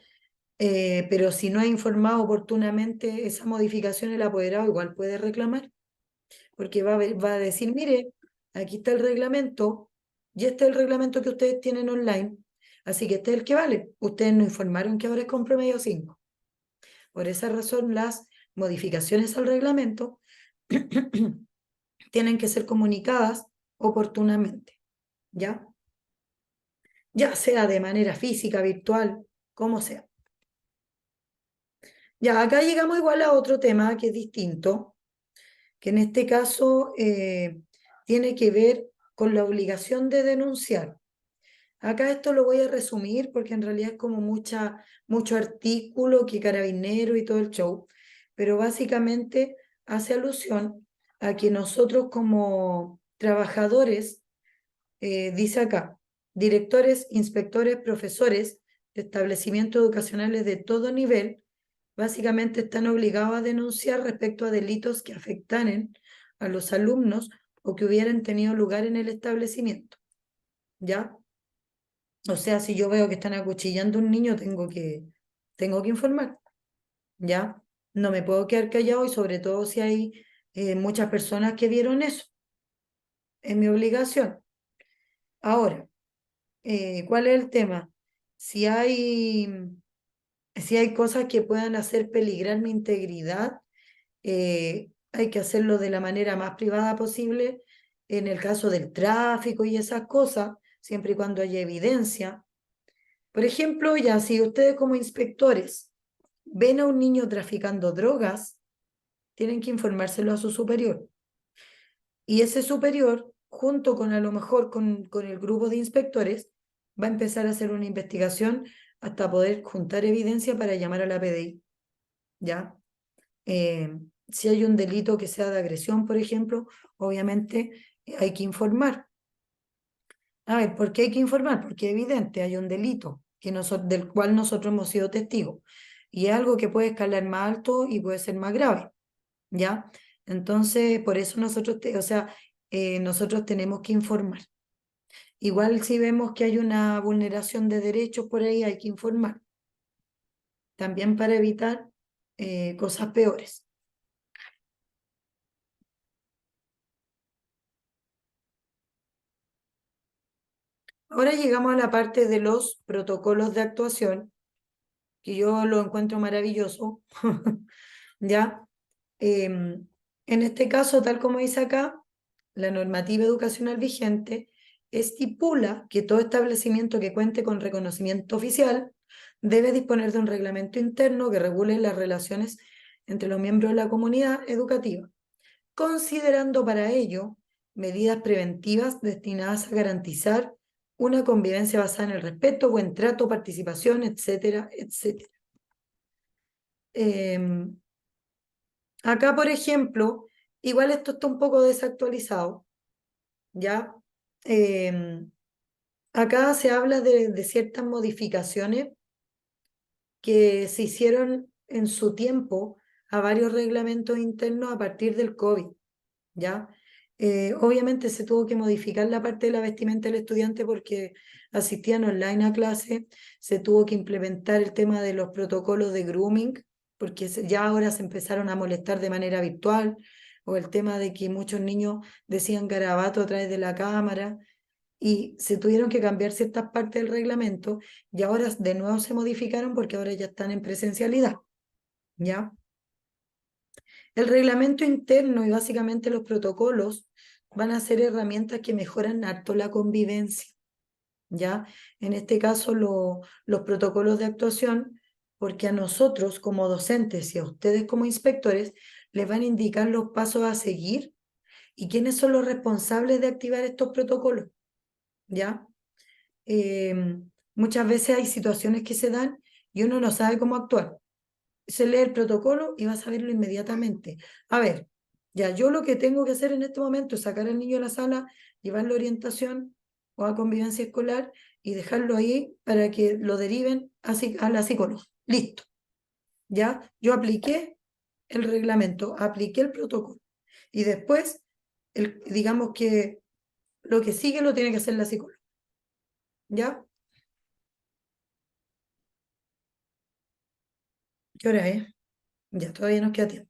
[SPEAKER 1] Pero si no ha informado oportunamente esa modificación, el apoderado igual puede reclamar, porque va a decir, mire, aquí está el reglamento, y este es el reglamento que ustedes tienen online, así que este es el que vale. Ustedes no informaron que ahora es con promedio 5. Por esa razón, las modificaciones al reglamento tienen que ser comunicadas oportunamente, ¿ya? Ya sea de manera física, virtual, como sea. Ya, acá llegamos igual a otro tema que es distinto, que en este caso tiene que ver con la obligación de denunciar. Acá esto lo voy a resumir porque en realidad es como mucho artículo que carabinero y todo el show, pero básicamente hace alusión a que nosotros como trabajadores, dice acá, directores, inspectores, profesores de establecimientos educacionales de todo nivel, básicamente están obligados a denunciar respecto a delitos que afectaran a los alumnos o que hubieran tenido lugar en el establecimiento, ¿ya? O sea, si yo veo que están acuchillando a un niño, tengo que informar, ¿ya? No me puedo quedar callado y sobre todo si hay muchas personas que vieron eso. Es mi obligación. Ahora, ¿cuál es el tema? Si hay cosas que puedan hacer peligrar mi integridad, hay que hacerlo de la manera más privada posible, en el caso del tráfico y esas cosas, siempre y cuando haya evidencia. Por ejemplo, ya si ustedes como inspectores ven a un niño traficando drogas, tienen que informárselo a su superior. Y ese superior, junto con a lo mejor con el grupo de inspectores, va a empezar a hacer una investigación hasta poder juntar evidencia para llamar a la PDI, ¿ya? Si hay un delito que sea de agresión, por ejemplo, obviamente hay que informar. A ver, ¿por qué hay que informar? Porque es evidente, hay un delito del cual nosotros hemos sido testigos. Y es algo que puede escalar más alto y puede ser más grave, ¿ya? Entonces, por eso nosotros tenemos que informar. Igual si vemos que hay una vulneración de derechos por ahí, hay que informar. También para evitar cosas peores. Ahora llegamos a la parte de los protocolos de actuación, que yo lo encuentro maravilloso, ¿ya? En este caso, tal como dice acá, la normativa educacional vigente estipula que todo establecimiento que cuente con reconocimiento oficial debe disponer de un reglamento interno que regule las relaciones entre los miembros de la comunidad educativa, considerando para ello medidas preventivas destinadas a garantizar una convivencia basada en el respeto, buen trato, participación, etcétera, etcétera. Acá, por ejemplo, igual esto está un poco desactualizado, ¿ya? Acá se habla de ciertas modificaciones que se hicieron en su tiempo a varios reglamentos internos a partir del COVID, ¿ya? Obviamente se tuvo que modificar la parte de la vestimenta del estudiante porque asistían online a clase, se tuvo que implementar el tema de los protocolos de grooming, porque ya ahora se empezaron a molestar de manera virtual, o el tema de que muchos niños decían garabato a través de la cámara, y se tuvieron que cambiar ciertas partes del reglamento, y ahora de nuevo se modificaron porque ahora ya están en presencialidad, ¿ya? El reglamento interno y básicamente los protocolos van a ser herramientas que mejoran harto la convivencia, ¿ya? En este caso los protocolos de actuación, porque a nosotros como docentes y a ustedes como inspectores les van a indicar los pasos a seguir y quiénes son los responsables de activar estos protocolos, ¿ya? Muchas veces hay situaciones que se dan y uno no sabe cómo actuar. Se lee el protocolo y va a saberlo inmediatamente. A ver, ya yo lo que tengo que hacer en este momento es sacar al niño de la sala, llevarlo a orientación o a convivencia escolar y dejarlo ahí para que lo deriven a la psicóloga. Listo. Ya, yo apliqué el reglamento, apliqué el protocolo y después, digamos que lo que sigue lo tiene que hacer la psicóloga. ¿Ya? ¿Qué hora es? Ya, todavía nos queda tiempo.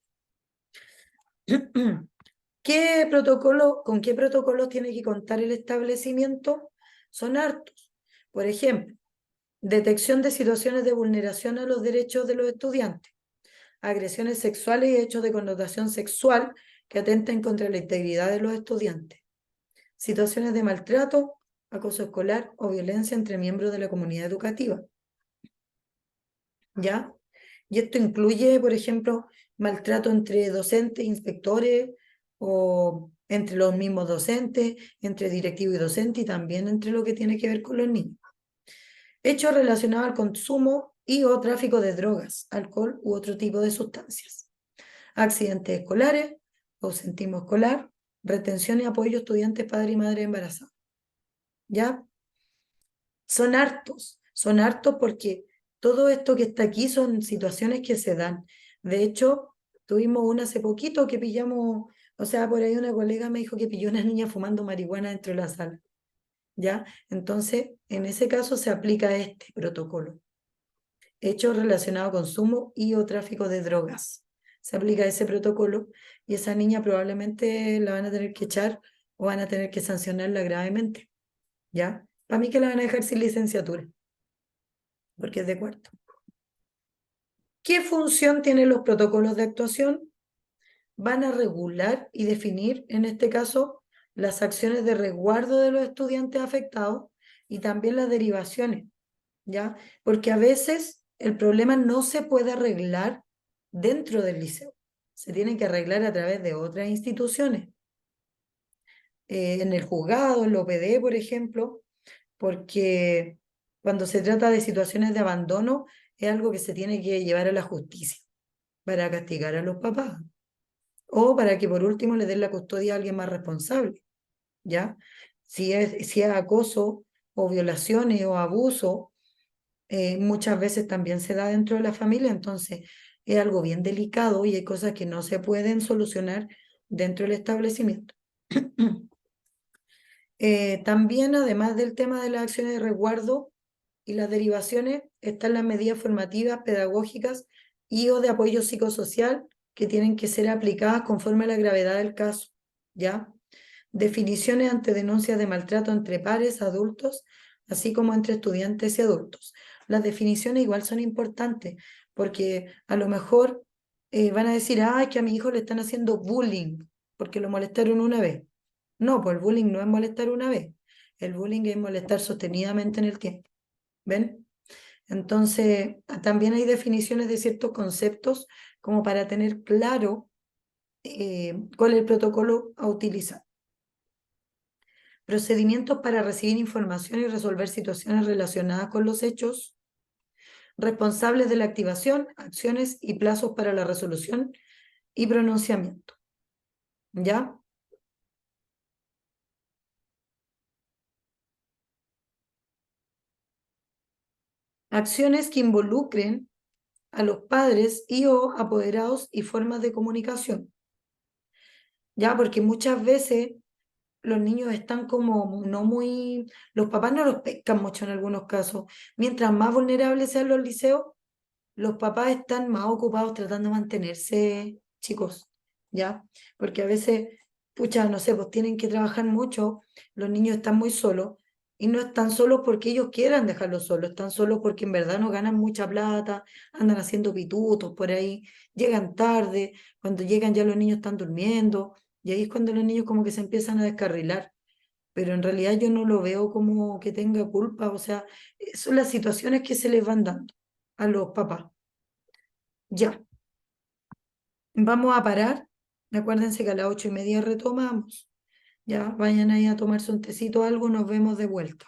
[SPEAKER 1] ¿Con qué protocolo tiene que contar el establecimiento? Son hartos. Por ejemplo, detección de situaciones de vulneración a los derechos de los estudiantes, agresiones sexuales y hechos de connotación sexual que atenten contra la integridad de los estudiantes, situaciones de maltrato, acoso escolar o violencia entre miembros de la comunidad educativa. ¿Ya? Y esto incluye, por ejemplo, maltrato entre docentes, inspectores, o entre los mismos docentes, entre directivo y docente, y también entre lo que tiene que ver con los niños. Hechos relacionados al consumo y o tráfico de drogas, alcohol u otro tipo de sustancias. Accidentes escolares, ausentismo escolar, retención y apoyo a estudiantes, padres y madres embarazadas. ¿Ya? Son hartos porque todo esto que está aquí son situaciones que se dan. De hecho, tuvimos una hace poquito que pillamos, o sea, por ahí una colega me dijo que pilló una niña fumando marihuana dentro de la sala, ¿ya? Entonces, en ese caso se aplica este protocolo. Hechos relacionados a consumo y o tráfico de drogas. Se aplica ese protocolo y esa niña probablemente la van a tener que echar o van a tener que sancionarla gravemente, ¿ya? Para mí que la van a dejar sin licenciatura, porque es de cuarto. ¿Qué función tienen los protocolos de actuación? Van a regular y definir, en este caso, las acciones de resguardo de los estudiantes afectados y también las derivaciones, ¿ya? Porque a veces el problema no se puede arreglar dentro del liceo, se tiene que arreglar a través de otras instituciones. En el juzgado, en la OPD, por ejemplo, porque cuando se trata de situaciones de abandono es algo que se tiene que llevar a la justicia para castigar a los papás o para que por último le den la custodia a alguien más responsable, ¿ya? Si es acoso o violaciones o abuso, muchas veces también se da dentro de la familia, entonces es algo bien delicado y hay cosas que no se pueden solucionar dentro del establecimiento. También, además del tema de las acciones de resguardo y las derivaciones, están las medidas formativas, pedagógicas y o de apoyo psicosocial que tienen que ser aplicadas conforme a la gravedad del caso, ¿ya? Definiciones ante denuncias de maltrato entre pares, adultos, así como entre estudiantes y adultos. Las definiciones igual son importantes, porque a lo mejor van a decir, ah, es que a mi hijo le están haciendo bullying, porque lo molestaron una vez. No, pues el bullying no es molestar una vez, el bullying es molestar sostenidamente en el tiempo. ¿Ven? Entonces, también hay definiciones de ciertos conceptos como para tener claro cuál es el protocolo a utilizar. procedimientos para recibir información y resolver situaciones relacionadas con los hechos, responsables de la activación, acciones y plazos para la resolución y pronunciamiento. ¿Ya? Acciones que involucren a los padres y o apoderados y formas de comunicación. ¿Ya? Porque muchas veces los niños están como no muy, los papás no los pescan mucho en algunos casos. Mientras más vulnerables sean los liceos, los papás están más ocupados tratando de mantenerse chicos, ¿ya? Porque a veces, pucha, no sé, pues tienen que trabajar mucho, los niños están muy solos, y no están solos porque ellos quieran dejarlos solos, están solos porque en verdad no ganan mucha plata, andan haciendo pitutos por ahí, llegan tarde, cuando llegan ya los niños están durmiendo, y ahí es cuando los niños como que se empiezan a descarrilar. Pero en realidad yo no lo veo como que tenga culpa, o sea, son las situaciones que se les van dando a los papás. Ya, vamos a parar. Acuérdense que a las 8:30 retomamos. Ya, vayan ahí a tomarse un tecito o algo, nos vemos de vuelta.